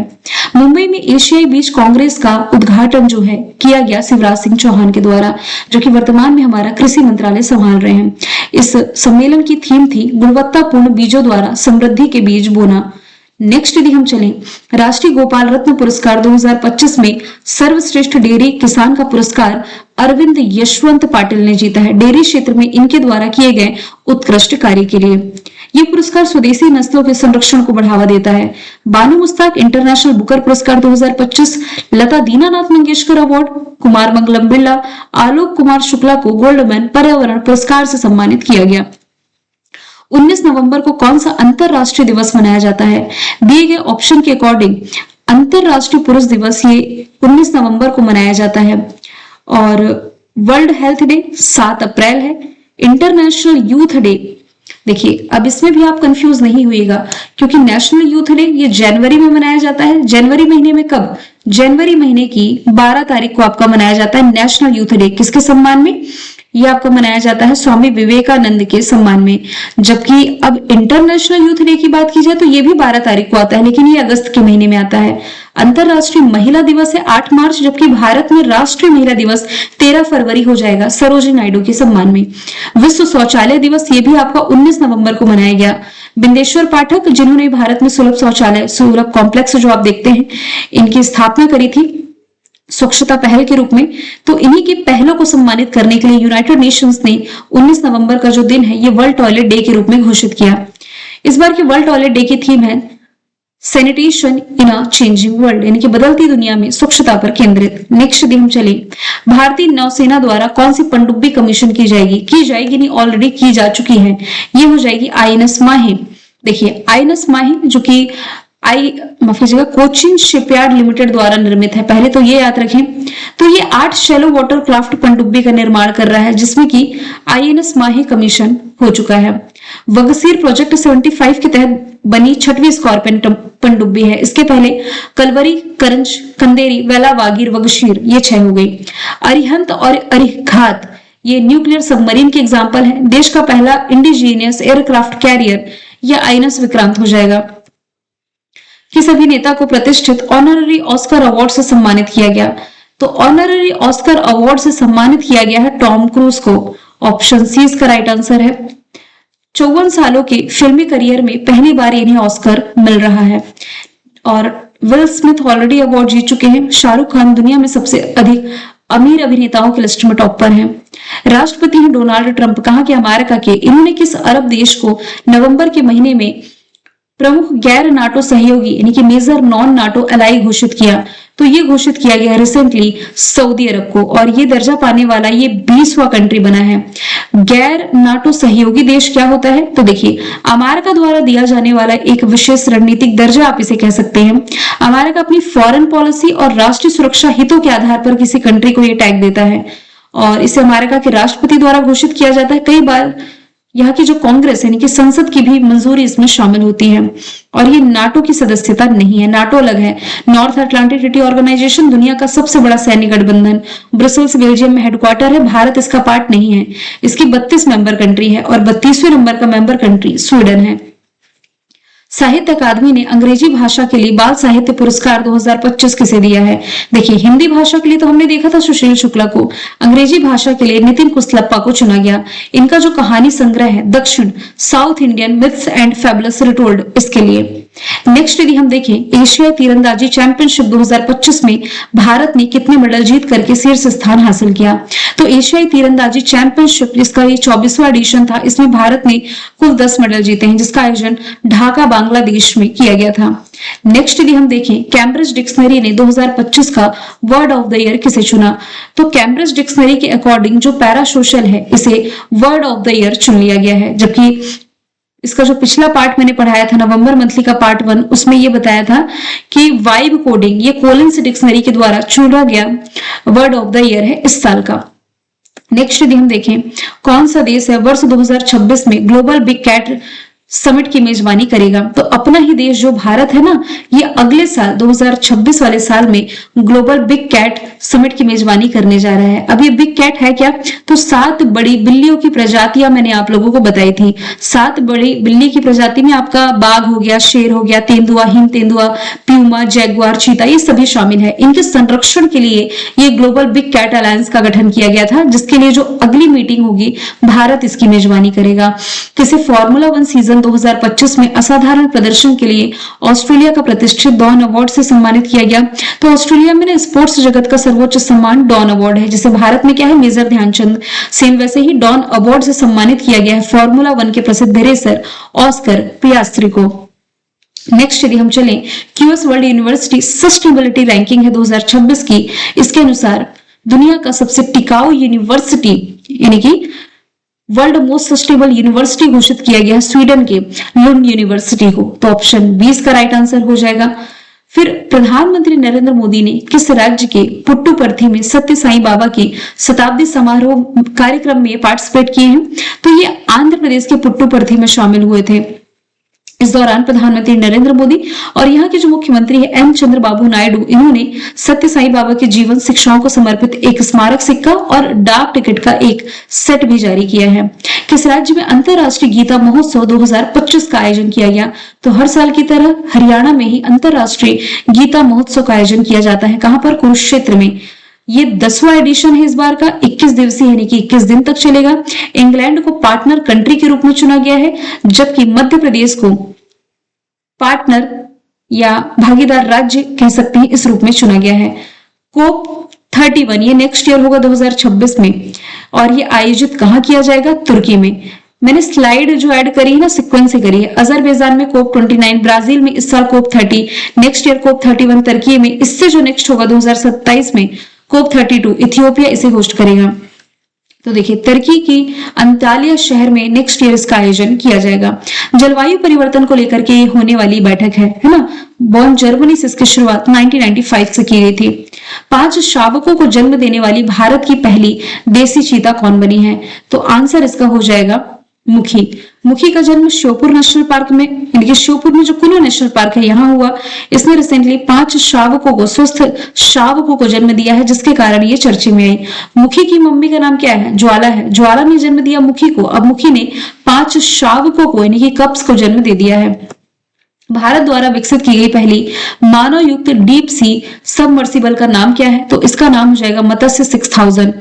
मुंबई में एशियाई बीज कांग्रेस का उद्घाटन जो है किया गया शिवराज सिंह चौहान के द्वारा, जो कि वर्तमान में हमारा कृषि मंत्रालय संभाल रहे हैं। इस सम्मेलन की थीम थी गुणवत्तापूर्ण बीजों द्वारा समृद्धि के बीज बोना। नेक्स्ट यदि हम चलें, राष्ट्रीय गोपाल रत्न पुरस्कार 2025 में सर्वश्रेष्ठ डेयरी किसान का पुरस्कार अरविंद यशवंत पाटिल ने जीता है, डेयरी क्षेत्र में इनके द्वारा किए गए उत्कृष्ट कार्य के लिए। ये पुरस्कार स्वदेशी नस्लों के संरक्षण को बढ़ावा देता है। बानू मुस्ताक इंटरनेशनल बुकर पुरस्कार 2025, लता दीनानाथ मंगेशकर अवार्ड, कुमार मंगलम बिरला, आलोक कुमार शुक्ला को गोल्डमैन पर्यावरण पुरस्कार से सम्मानित किया गया। 19 नवंबर को कौन सा अंतरराष्ट्रीय दिवस मनाया जाता है? दिए गए ऑप्शन के अकॉर्डिंग अंतरराष्ट्रीय पुरुष दिवस ये 19 नवंबर को मनाया जाता है, और वर्ल्ड हेल्थ डे 7 अप्रैल है। इंटरनेशनल यूथ डे, देखिए अब इसमें भी आप कंफ्यूज नहीं हुईगा, क्योंकि नेशनल यूथ डे ये जनवरी में मनाया जाता है। जनवरी महीने में कब? जनवरी महीने की 12 तारीख को आपका मनाया जाता है नेशनल यूथ डे। किसके सम्मान में? ये आपका मनाया जाता है स्वामी विवेकानंद के सम्मान में। जबकि अब इंटरनेशनल यूथ डे की बात की जाए तो ये भी 12 तारीख को आता है, लेकिन ये अगस्त के महीने में आता है। अंतरराष्ट्रीय महिला दिवस है 8 मार्च, जबकि भारत में राष्ट्रीय महिला दिवस 13 फरवरी हो जाएगा सरोजिनी नायडू के सम्मान में। विश्व शौचालय दिवस ये भी आपका 19 नवंबर को मनाया गया। बिंदेश्वर पाठक, जिन्होंने भारत में सुलभ शौचालय, सुलभ कॉम्प्लेक्स जो आप देखते हैं, इनकी स्थापना करी थी स्वच्छता पहल के रूप में, तो इन्हीं के पहलों को सम्मानित करने के लिए यूनाइटेड नेशंस ने 19 नवंबर का जो दिन है ये वर्ल्ड टॉयलेट डे के रूप में घोषित किया। इस बार के वर्ल्ड टॉयलेट डे की थीम है सैनिटेशन इन अ चेंजिंग वर्ल्ड, यानी कि बदलती दुनिया में स्वच्छता पर केंद्रित। नेक्स्ट दिन हम चले, भारतीय नौसेना द्वारा कौन सी पनडुब्बी कमीशन की जाएगी नहीं, ऑलरेडी की जा चुकी है। ये हो जाएगी INS माहिम। देखिए INS माहिम जो कि माफ कीजिएगा, कोचिन शिपयार्ड लिमिटेड द्वारा निर्मित है। पहले तो ये याद रखें। तो ये 8 शैलो वाटर क्राफ्ट पनडुब्बी का निर्माण कर रहा है, जिसमें कि आईएनएस माही कमीशन हो चुका है। वगसीर प्रोजेक्ट 75 के तहत बनी 6वीं स्कॉर्पियन पनडुब्बी है। इसके पहले कलवरी, करंज, कंदेरी, वेलावागिर, वगशीर, ये 6 हो गई। अरिहंत और अरिघात ये न्यूक्लियर सबमरीन के एग्जाम्पल है। देश का पहला इंडिजीनियस एयरक्राफ्ट कैरियर या आईएनएस विक्रांत हो जाएगा। किस अभिनेता को प्रतिष्ठित ऑनररी ऑस्कर अवार्ड से सम्मानित किया गया? तो ऑनररी ऑस्कर अवार्ड से सम्मानित किया गया है टॉम क्रूज को। ऑप्शन सी इसका राइट आंसर है। 54 सालों के फिल्मी करियर में पहली बार इन्हें ऑस्कर मिल रहा है। और विल स्मिथ ऑलरेडी अवार्ड जीत चुके हैं। शाहरुख खान दुनिया में सबसे अधिक अमीर अभिनेताओं की लिस्ट में टॉप पर हैं। राष्ट्रपति हैं डोनाल्ड ट्रंप कहाँ के? अमेरिका के। इन्होंने किस अरब देश को नवंबर के महीने में प्रमुख गैर नाटो सहयोगी यानी कि मेजर नॉन नाटो अलाई घोषित किया? तो ये घोषित किया गया रिसेंटली सऊदी अरब को, और ये दर्जा पाने वाला ये 20वां कंट्री बना है। गैर नाटो सहयोगी देश क्या होता है? तो देखिए, अमेरिका द्वारा दिया जाने वाला एक विशेष रणनीतिक दर्जा आप इसे कह सकते हैं। अमेरिका अपनी फॉरेन पॉलिसी और राष्ट्रीय सुरक्षा हितों के आधार पर किसी कंट्री को ये टैग देता है, और इसे अमेरिका के राष्ट्रपति द्वारा घोषित किया जाता है। कई बार यहाँ की जो कांग्रेस यानी कि संसद की भी मंजूरी इसमें शामिल होती है, और ये नाटो की सदस्यता नहीं है। नाटो अलग है। नॉर्थ अटलांटिक ट्रीटी ऑर्गेनाइजेशन दुनिया का सबसे बड़ा सैन्य गठबंधन, ब्रसेल्स बेल्जियम में हेडक्वार्टर है। भारत इसका पार्ट नहीं है। इसकी 32 मेंबर कंट्री है, और 32वें नंबर का मेंबर कंट्री स्वीडन है। साहित्य अकादमी ने अंग्रेजी भाषा के लिए बाल साहित्य पुरस्कार 2025 किसे दिया है? देखिए, हिंदी भाषा के लिए तो हमने देखा था सुशील शुक्ला को। अंग्रेजी भाषा के लिए नितिन कुसलप्पा को चुना गया। इनका जो कहानी संग्रह है दक्षिण south Indian myths and fabulous retold, इसके लिए। नेक्स्ट यदि हम देखें, एशियाई तीरंदाजी चैंपियनशिप 2025 में भारत ने कितने मेडल जीत करके शीर्ष स्थान हासिल किया? तो एशियाई तीरंदाजी चैंपियनशिप जिसका ये 24वां एडिशन था, इसमें भारत ने कुल 10 मेडल जीते हैं, जिसका आयोजन ढाका बांग्लादेश में किया गया था। नेक्स्ट यदि हम देखें, कैम्ब्रिज डिक्शनरी ने 2025 का वर्ड ऑफ द ईयर किसे चुना? तो कैम्ब्रिज डिक्शनरी के अकॉर्डिंग जो पैरासोशल है, इसे वर्ड ऑफ द ईयर चुन लिया गया है। जबकि इसका जो पिछला पार्ट मैंने पढ़ाया था नवंबर मंथली का पार्ट 1, उसमें ये बताया था कि वाइब कोडिंग ये कोलिंस डिक्शनरी के द्वारा चुना गया वर्ड ऑफ द ईयर है इस साल का। नेक्स्ट यदि हम देखें, कौन सा देश है वर्ष 2026 में ग्लोबल बिग कैट समिट की मेजबानी करेगा? तो अपना ही देश जो भारत है ना, ये अगले साल 2026 वाले साल में ग्लोबल बिग कैट समिट की मेजबानी करने जा रहा है। अब ये बिग कैट है क्या? तो 7 बड़ी बिल्लियों की प्रजातियां मैंने आप लोगों को बताई थी। 7 बड़ी बिल्ली की प्रजाति में आपका बाघ हो गया, शेर हो गया, तेंदुआ, हिम तेंदुआ, प्यूमा, जैगुआर, चीता, ये सभी शामिल है। इनके संरक्षण के लिए ये ग्लोबल बिग कैट अलायंस का गठन किया गया था, जिसके लिए जो अगली मीटिंग होगी भारत इसकी मेजबानी करेगा। किसे फॉर्मूला 1 सीजन 2025 में असाधारण प्रदर्शन के लिए ऑस्ट्रेलिया का प्रतिष्ठित डॉन अवार्ड से सम्मानित किया गया? तो ऑस्ट्रेलिया में ना स्पोर्ट्स जगत का सर्वोच्च सम्मान डॉन अवार्ड है, जिसे भारत में क्या है, मेजर ध्यानचंद। सेम वैसे ही डॉन अवार्ड से सम्मानित किया गया है फॉर्मूला 1 के प्रसिद्ध रेसर ऑस्कर पियास्त्री को। नेक्स्ट यदि हम चलें, QS world university sustainability ranking है 2026 की। इसके अनुसार दुनिया का सबसे टिकाऊ यूनिवर्सिटी यानी कि वर्ल्ड मोस्ट सस्टेनेबल यूनिवर्सिटी घोषित किया गया है स्वीडन के लुंड यूनिवर्सिटी को। तो ऑप्शन 20 का राइट आंसर हो जाएगा। फिर प्रधानमंत्री नरेंद्र मोदी ने किस राज्य के पुट्टुपर्थी में सत्य साईं बाबा की शताब्दी समारोह कार्यक्रम में पार्टिसिपेट किए हैं? तो ये आंध्र प्रदेश के पुट्टुपर्थी में शामिल हुए थे। इस दौरान प्रधानमंत्री नरेंद्र मोदी और यहाँ के जो मुख्यमंत्री है एम चंद्रबाबू नायडू, इन्होंने सत्य साईं बाबा के जीवन शिक्षाओं को समर्पित एक स्मारक सिक्का और डाक टिकट का एक सेट भी जारी किया है। किस राज्य में अंतरराष्ट्रीय गीता महोत्सव 2025 का आयोजन किया गया? तो हर साल की तरह हरियाणा में ही अंतरराष्ट्रीय गीता महोत्सव का आयोजन किया जाता है। कहां पर? कुरुक्षेत्र में। ये 10वां एडिशन है इस बार का, 21 दिवसीय यानी कि 21 दिन तक चलेगा। इंग्लैंड को पार्टनर कंट्री के रूप में चुना गया है, जबकि मध्य प्रदेश को पार्टनर या भागीदार राज्य कह सकते हैं इस रूप में चुना गया है। कोप 31 ये नेक्स्ट ईयर होगा 2026 में, और ये आयोजित कहां किया जाएगा? तुर्की में। मैंने स्लाइड जो ऐड करी है ना, सीक्वेंस से करी है। अजरबैजान में कोप 29, ब्राजील में इस साल कोप 30, नेक्स्ट ईयर कोप 31 तुर्की में। इससे जो नेक्स्ट होगा 2027 में कोप 32 इथियोपिया इसे होस्ट करेगा। तो देखिए तुर्की की अंतालिया शहर में नेक्स्ट ईयर इसका आयोजन किया जाएगा। जलवायु परिवर्तन को लेकर के होने वाली बैठक है ना। बॉन जर्मनी से इसकी शुरुआत 1995 से की गई थी। 5 शावकों को जन्म देने वाली भारत की पहली देसी चीता कौन बनी है? तो आंसर इसका हो जाएगा मुखी। मुखी का जन्म श्योपुर नेशनल पार्क में, यानी कि श्योपुर में जो कुल्लू नेशनल पार्क है यहाँ हुआ। इसने रिसेंटली 5 शावकों को, स्वस्थ शावकों को जन्म दिया है, जिसके कारण ये चर्चे में आई। मुखी की मम्मी का नाम क्या है? ज्वाला है। ज्वाला ने जन्म दिया मुखी को। अब मुखी ने 5 शावकों को यानी कि कप्स को जन्म दे दिया है। भारत द्वारा विकसित की गई पहली मानव युक्त डीप सी सबमर्सिबल का नाम क्या है? तो इसका नाम हो जाएगा मत्स्य 6000।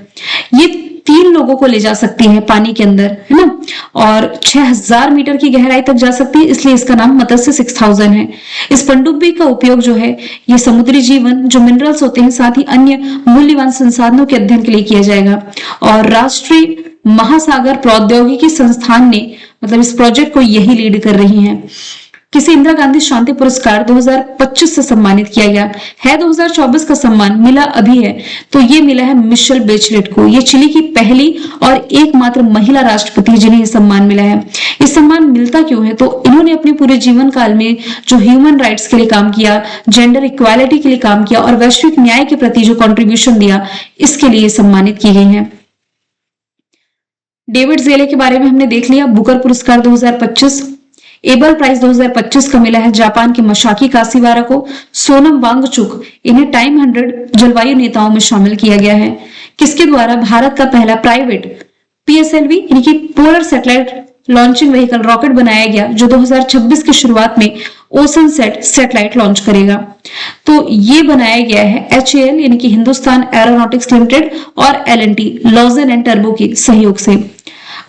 ये 3 लोगों को ले जा सकती है पानी के अंदर, है ना, और 6000 मीटर की गहराई तक जा सकती है, इसलिए इसका नाम मत्स्य 6000 है। इस पनडुब्बी का उपयोग जो है ये समुद्री जीवन, जो मिनरल्स होते हैं, साथ ही अन्य मूल्यवान संसाधनों के अध्ययन के लिए किया जाएगा। और राष्ट्रीय महासागर प्रौद्योगिकी संस्थान ने मतलब इस प्रोजेक्ट को यही लीड कर रही है। किसे इंदिरा गांधी शांति पुरस्कार 2025 से सम्मानित किया गया है? 2024 का सम्मान मिला अभी है, तो ये मिला है मिशेल बेचलेट को। ये चिली की पहली और एकमात्र महिला राष्ट्रपति जिन्हें ये सम्मान मिला है। इस सम्मान मिलता क्यों है? तो इन्होंने अपने पूरे जीवन काल में जो ह्यूमन राइट्स के लिए काम किया, जेंडर इक्वालिटी के लिए काम किया और वैश्विक न्याय के प्रति जो कॉन्ट्रीब्यूशन दिया, इसके लिए सम्मानित की गई है। डेविड जेले के बारे में हमने देख लिया। बुकर पुरस्कार 2025, एबल प्राइज 2025 का मिला है जापान के मशाकी कासीवारा को। सोनम वांगचुक, इन्हें टाइम 100 जलवायु नेताओं में शामिल किया गया है। किसके द्वारा भारत का पहला प्राइवेट PSLV यानी कि polar satellite launching vehicle rocket बनाया गया, जो 2026 की शुरुआत में ओशन सेट सैटेलाइट लॉन्च करेगा। तो ये बनाया गया है HAL यानी कि हिंदुस्तान एरोनॉटिक्स लिमिटेड और L&T लॉजन एंड टर्बो के सहयोग से।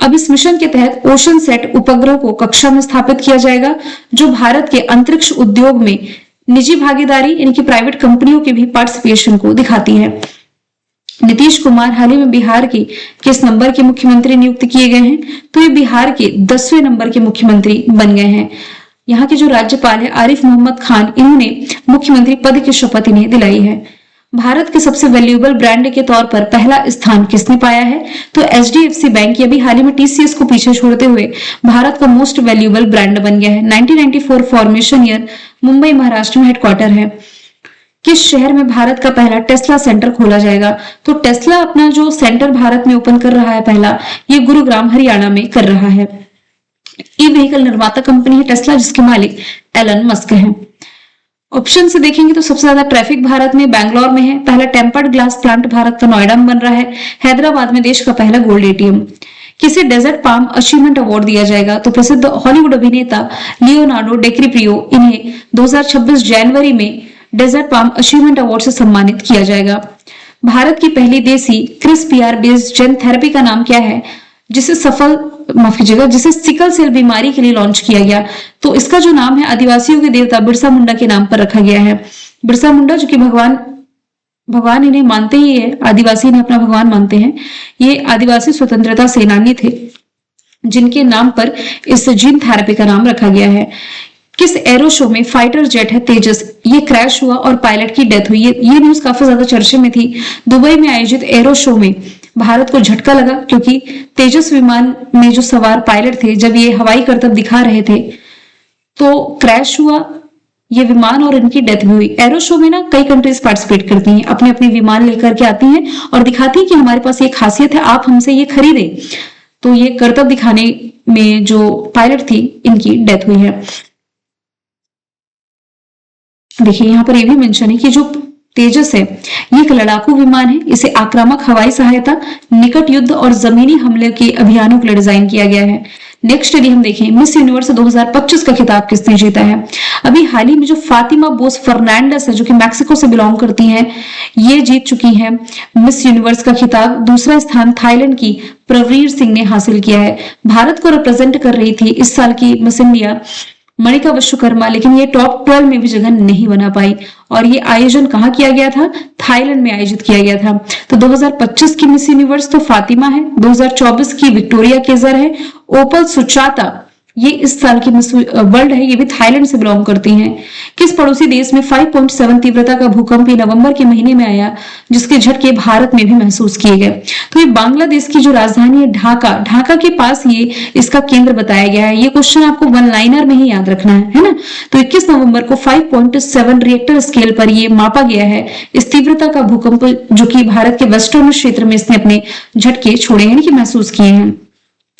अब इस मिशन के तहत ओशन सेट उपग्रह को कक्षा में स्थापित किया जाएगा, जो भारत के अंतरिक्ष उद्योग में निजी भागीदारी यानी कि प्राइवेट कंपनियों के भी पार्टिसिपेशन को दिखाती है। नीतीश कुमार हाल ही में बिहार के किस नंबर के मुख्यमंत्री नियुक्त किए गए हैं? तो ये बिहार के 10वें नंबर के मुख्यमंत्री बन गए हैं। यहाँ के जो राज्यपाल है आरिफ मोहम्मद खान, इन्होंने मुख्यमंत्री पद की शपथ इन्हें दिलाई है। भारत के सबसे वैल्यूएबल ब्रांड के तौर पर पहला स्थान किसने पाया है? तो HDFC बैंक, ये भी हाल ही में TCS को पीछे छोड़ते हुए भारत का मोस्ट वैल्यूएबल ब्रांड बन गया है। 1994 फॉर्मेशन ईयर, मुंबई महाराष्ट्र में हेडक्वार्टर है। किस शहर में भारत का पहला टेस्ला सेंटर खोला जाएगा? तो टेस्ला अपना जो सेंटर भारत में ओपन कर रहा है पहला, ये गुरुग्राम हरियाणा में कर रहा है। ई व्हीकल निर्माता कंपनी है टेस्ला, जिसके मालिक एलन मस्क हैं। ऑप्शन से देखेंगे तो सबसे ज्यादा ट्रैफिक भारत में बैंगलोर में है। पहला टेम्पर्ड ग्लास प्लांट भारत का नोएडा में बन रहा है। हैदराबाद में देश का पहला गोल्ड ATM। किसे डेजर्ट पाम अचीवमेंट अवार्ड दिया जाएगा? तो प्रसिद्ध हॉलीवुड अभिनेता लियोनार्डो डिकैप्रियो, इन्हें 2026 जनवरी में डेजर्ट पाम अचीवमेंट अवार्ड से सम्मानित किया जाएगा। भारत की पहली देसी CRISPR बेस्ड जेन थेरेपी का नाम क्या है, जिसे जिसे सिकल सेल बीमारी के लिए लॉन्च किया गया? तो इसका जो नाम है आदिवासियों के देवता बिरसा मुंडा के नाम पर रखा गया है। बिरसा मुंडा जो कि भगवान इन्हें मानते ही है, आदिवासी इन्हें अपना भगवान मानते हैं। ये आदिवासी स्वतंत्रता सेनानी थे, जिनके नाम पर इस जीन थेरेपी का नाम रखा गया है। किस एरो शो में फाइटर जेट है तेजस, ये क्रैश हुआ और पायलट की डेथ हुई? ये न्यूज काफी ज्यादा चर्चे में थी। दुबई में आयोजित एरो शो में भारत को झटका लगा, क्योंकि तेजस विमान में जो सवार पायलट थे, जब ये हवाई करतब दिखा रहे थे तो क्रैश हुआ ये विमान और इनकी डेथ भी हुई। एरो शो में ना कई कंट्रीज पार्टिसिपेट करती हैं, अपने अपने विमान लेकर के आती हैं और दिखाती हैं कि हमारे पास ये खासियत है, आप हमसे ये खरीदे। तो ये करतब दिखाने में जो पायलट थी, इनकी डेथ हुई है। देखिए यहाँ पर ये भी मेंशन है कि जो तेजस है ये एक लड़ाकू विमान है। इसे आक्रामक हवाई सहायता, निकट युद्ध और जमीनी हमले के अभियानों के लिए डिजाइन किया गया है। नेक्स्ट यदि हम देखें, मिस यूनिवर्स 2025 का खिताब किसने जीता है? अभी हाल ही में जो फातिमा बोस फर्नांडस है, जो कि मैक्सिको से बिलोंग करती हैं, ये जीत चुकी हैं मिस यूनिवर्स का खिताब। दूसरा स्थान थाईलैंड की प्रवीर सिंह ने हासिल किया है। भारत को रिप्रेजेंट कर रही थी इस साल की मिस इंडिया मणिका विश्वकर्मा, लेकिन ये टॉप 12 में भी जगह नहीं बना पाई। और ये आयोजन कहाँ किया गया था? थाईलैंड में आयोजित किया गया था। तो 2025 की मिस यूनिवर्स तो फातिमा है, 2024 की विक्टोरिया केजर है, ओपल सुचाता ये इस साल की मिस वर्ल्ड है, ये भी थाईलैंड से बिलोंग करती हैं। किस पड़ोसी देश में 5.7 तीव्रता का भूकंप नवंबर के महीने में आया, जिसके झटके भारत में भी महसूस किए गए? तो ये बांग्लादेश की जो राजधानी है ढाका, ढाका के पास ये इसका केंद्र बताया गया है। ये क्वेश्चन आपको वन लाइनर में ही याद रखना है ना। तो 21 नवंबर को 5.7 रिएक्टर स्केल पर ये मापा गया है इस तीव्रता का भूकंप, जो कि भारत के वेस्टर्न क्षेत्र में इसने अपने झटके छोड़े हैं कि महसूस किए हैं।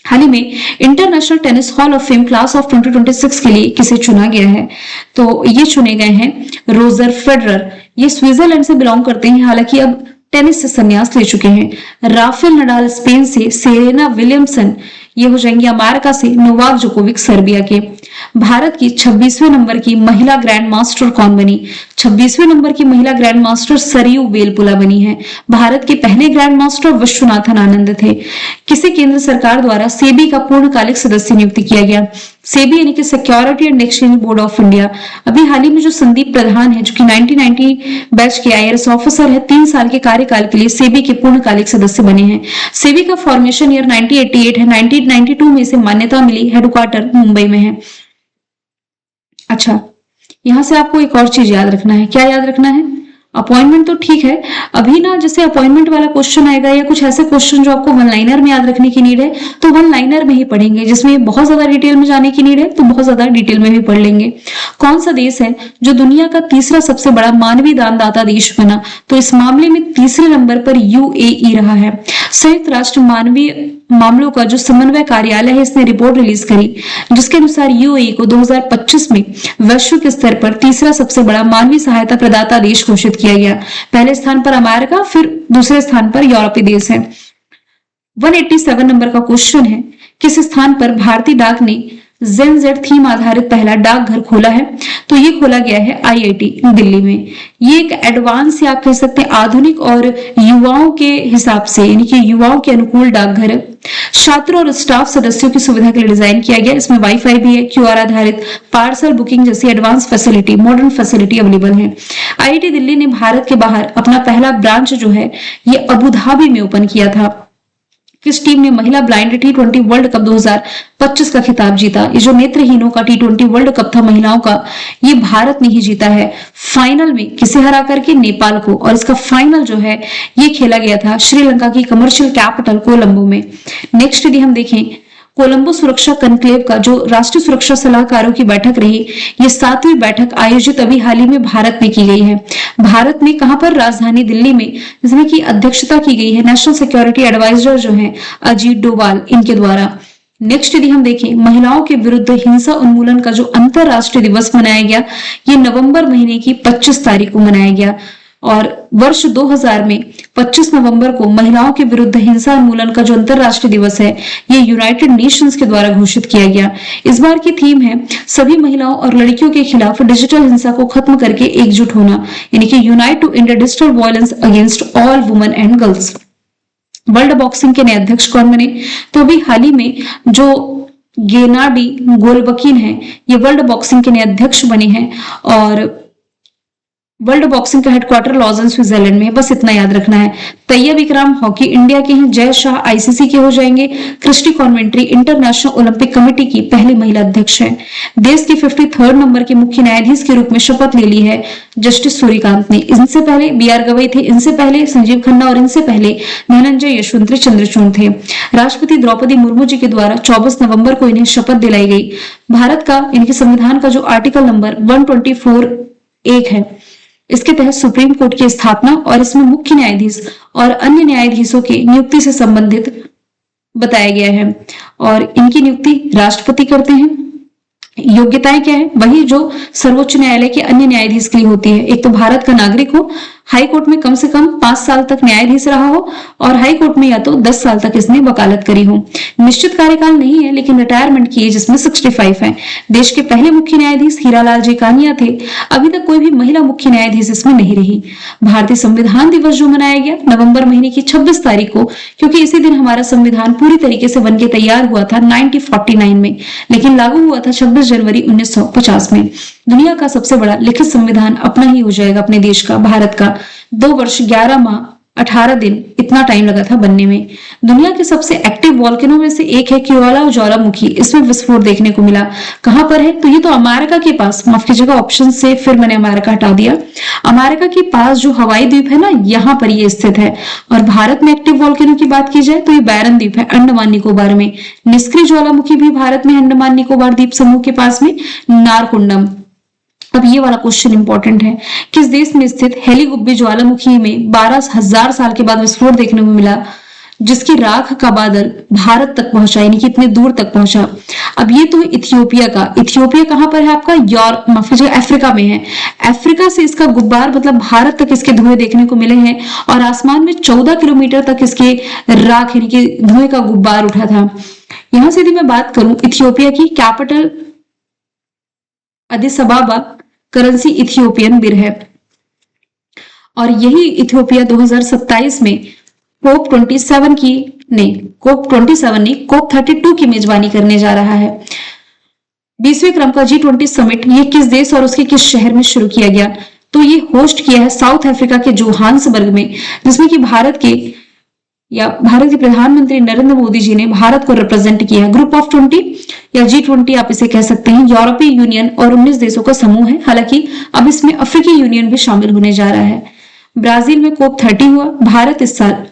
हाल ही में international tennis hall of fame class of 2026 के लिए किसे चुना गया है? तो ये चुने गए हैं रोजर फेडरर। ये स्विट्जरलैंड से बिलोंग करते हैं, हालांकि अब टेनिस से संन्यास ले चुके हैं। राफेल नडाल स्पेन से, सेरेना विलियमसन ये हो जाएंगे अमेरिका से, नोवाक जोकोविक सर्बिया के। भारत की 26वें नंबर की महिला ग्रैंड मास्टर कौन बनी? 26वें नंबर की महिला ग्रैंड मास्टर सरयू वेलपुला बनी है। भारत के पहले ग्रैंड मास्टर विश्वनाथन आनंद थे। किसे केंद्र सरकार द्वारा सेबी का पूर्णकालिक सदस्य नियुक्त किया गया? सेबी यानी कि security and exchange board of India. अभी हाल ही में जो संदीप प्रधान है, जो कि 1990 बैच के IAS ऑफिसर है, 3 साल के कार्यकाल के लिए सेबी के पूर्णकालिक सदस्य बने हैं। सेबी का फॉर्मेशन ईयर 1988 है, 1992 में इसे मान्यता मिली, हेडक्वार्टर मुंबई में है। अच्छा, यहां से आपको एक और चीज याद रखना है। क्या याद रखना है? अपॉइंटमेंट तो ठीक है, अभी ना जैसे अपॉइंटमेंट वाला क्वेश्चन आएगा या कुछ ऐसे क्वेश्चन जो आपको वन लाइनर में याद रखने की नीड है, तो वन लाइनर में ही पढ़ेंगे। जिसमें बहुत ज्यादा डिटेल में जाने की नीड है तो बहुत ज्यादा डिटेल में भी पढ़ लेंगे। कौन सा देश है जो दुनिया का तीसरा सबसे बड़ा मानवीय दानदाता देश बना? तो इस मामले में तीसरे नंबर पर UAE रहा है। संयुक्त राष्ट्र मानवीय मामलों का जो समन्वय कार्यालय है, इसने रिपोर्ट रिलीज करी, जिसके अनुसार UAE को 2025 में वैश्विक स्तर पर तीसरा सबसे बड़ा मानवीय सहायता प्रदाता देश घोषित किया गया। पहले स्थान पर अमेरिका, फिर दूसरे स्थान पर यूरोपीय देश है। 187 नंबर का क्वेश्चन है, किस स्थान पर भारतीय डाक ने जेन जेड थीम आधारित पहला डाकघर खोला है? तो ये खोला गया है IIT दिल्ली में। ये एक एडवांस या आप कह सकते हैं आधुनिक और युवाओं के हिसाब से, यानी कि युवाओं के अनुकूल डाकघर है। छात्रों और स्टाफ सदस्यों की सुविधा के लिए डिजाइन किया गया। इसमें वाईफाई भी है, QR आधारित पार्सल बुकिंग जैसी advance facility, modern facility available है। IIT दिल्ली ने भारत के बाहर अपना पहला ब्रांच जो है ये अबू धाबी में ओपन किया था। किस टीम ने महिला ब्लाइंड T20 वर्ल्ड कप 2025 का खिताब जीता? ये जो नेत्रहीनों का T20 वर्ल्ड कप था महिलाओं का, ये भारत ने ही जीता है। फाइनल में किसे हरा करके? नेपाल को। और इसका फाइनल जो है ये खेला गया था श्रीलंका की कमर्शियल कैपिटल कोलंबो में। नेक्स्ट यदि हम देखें, कोलंबो सुरक्षा कनक्लेव का जो राष्ट्रीय सुरक्षा सलाहकारों की बैठक रही, ये 7वीं बैठक आयोजित अभी हाल ही में भारत में की गई है। भारत में कहां पर? राजधानी दिल्ली में, जिसमें की अध्यक्षता की गई है नेशनल सिक्योरिटी एडवाइजर जो है अजीत डोभाल, इनके द्वारा। नेक्स्ट यदि हम देखें, महिलाओं के विरुद्ध हिंसा उन्मूलन का जो अंतरराष्ट्रीय दिवस मनाया गया, ये नवंबर महीने की 25 तारीख को मनाया गया। और वर्ष 2000 में 25 नवंबर को महिलाओं के विरुद्ध हिंसा उन्मूलन का जो अंतरराष्ट्रीय दिवस है, ये यूनाइटेड नेशंस के द्वारा घोषित किया गया। इस बार की थीम है सभी महिलाओं और लड़कियों के खिलाफ डिजिटल हिंसा को खत्म करके एकजुट होना, यानी कि unite to end digital violence against all women and girls. World boxing के नए अध्यक्ष कौन बने? तो अभी हाल ही में जो गेनाडी गोलबकीन है, ये वर्ल्ड बॉक्सिंग के नए अध्यक्ष बने हैं। और वर्ल्ड बॉक्सिंग का हेडक्वार्टर लॉजन स्विट्जरलैंड में है। बस इतना याद रखना है। तैयब इकराम हॉकी इंडिया के हैं। जय शाह ICC के हो जाएंगे। क्रिस्टी कॉन्वेंट्री इंटरनेशनल ओलंपिक कमेटी की पहली महिला अध्यक्ष है। देश की 53rd नंबर के मुख्य न्यायाधीश के रूप में शपथ ले ली है जस्टिस सूर्यकांत ने। इनसे पहले BR गवई थे, इनसे पहले संजीव खन्ना और इनसे पहले धनंजय यशवंत चंद्रचूड़ थे। राष्ट्रपति द्रौपदी मुर्मू जी के द्वारा 24 नवंबर को इन्हें शपथ दिलाई गई। भारत का इनके संविधान का जो आर्टिकल नंबर 124(1) है, इसके तहत सुप्रीम कोर्ट की स्थापना और इसमें मुख्य न्यायाधीश और अन्य न्यायाधीशों की नियुक्ति से संबंधित बताया गया है। और इनकी नियुक्ति राष्ट्रपति करते हैं। योग्यताएं क्या है? वही जो सर्वोच्च न्यायालय के अन्य न्यायाधीश के लिए होती है। एक तो भारत का नागरिक हो, हाई कोर्ट में कम से कम 5 साल तक न्यायाधीश रहा हो, और हाई कोर्ट में या तो 10 साल तक इसने वकालत करी हो। निश्चित कार्यकाल नहीं है, लेकिन रिटायरमेंट की एज इसमें 65 है। देश के पहले मुख्य न्यायाधीश हीरालाल जेकानिया थे। अभी तक कोई भी महिला मुख्य न्यायाधीश इसमें नहीं रही। भारतीय संविधान दिवस जो मनाया गया नवंबर महीने की 26 तारीख को, क्योंकि इसी दिन हमारा संविधान पूरी तरीके से बनके तैयार हुआ था 1949 में, लेकिन लागू हुआ था 26 जनवरी 1950 में। दुनिया का सबसे बड़ा लिखित संविधान अपना ही हो जाएगा अपने देश का, भारत का। 2 वर्ष 11 माह 18 दिन इतना टाइम लगा था बनने में। दुनिया के सबसे एक्टिव वॉल्केनो में से एक है क्योला ज्वालामुखी, इसमें विस्फोट देखने को मिला। कहां पर है? तो ये तो अमेरिका के पास, माफ कीजिएगा ऑप्शन से फिर मैंने अमेरिका हटा दिया। अमेरिका के पास जो हवाई द्वीप है ना, यहाँ पर ये स्थित है। और भारत में एक्टिव वॉल्केनो की बात की जाए तो ये बैरन द्वीप है, अंडमान निकोबार में। निष्क्रिय ज्वालामुखी भी भारत में, अंडमान निकोबार द्वीप समूह के पास में, नारकुंडम। अब ये वाला क्वेश्चन इंपॉर्टेंट है, किस देश में स्थित हेलीगुब्बी ज्वालामुखी में 12,000 साल के बाद विस्फोट देखने को मिला, जिसकी राख का बादल भारत तक पहुंचा, यानी कि इतने दूर तक पहुंचा। अब ये तो इथियोपिया का। इथियोपिया कहां पर है आपका? माफ कीजिएगा अफ्रीका में है। अफ्रीका से इसका गुब्बार मतलब भारत तक इसके धुएं देखने को मिले हैं और आसमान में 14 किलोमीटर तक इसके राख यानी कि धुएं का गुब्बार उठा था। यहां से यदि मैं बात करूं इथियोपिया की, कैपिटल अदिस अबाबा, करेंसी इथियोपियन बिर है। और यही इथियोपिया 2027 में कोप 32 की मेजबानी करने जा रहा है। 20वें क्रम का G20 समिट ये किस देश और उसके किस शहर में शुरू किया गया? तो ये होस्ट किया है साउथ अफ्रीका के जोहान्सबर्ग में, जिसमें कि भारत के प्रधानमंत्री नरेंद्र मोदी जी ने भारत को रिप्रेजेंट किया। ग्रुप ऑफ 20 या G20 आप इसे कह सकते हैं, यूरोपीय यूनियन और 19 देशों का समूह है। हालांकि अब इसमें अफ्रीकी यूनियन भी शामिल होने जा रहा है। ब्राजील में कोप 30 हुआ। भारत इस साल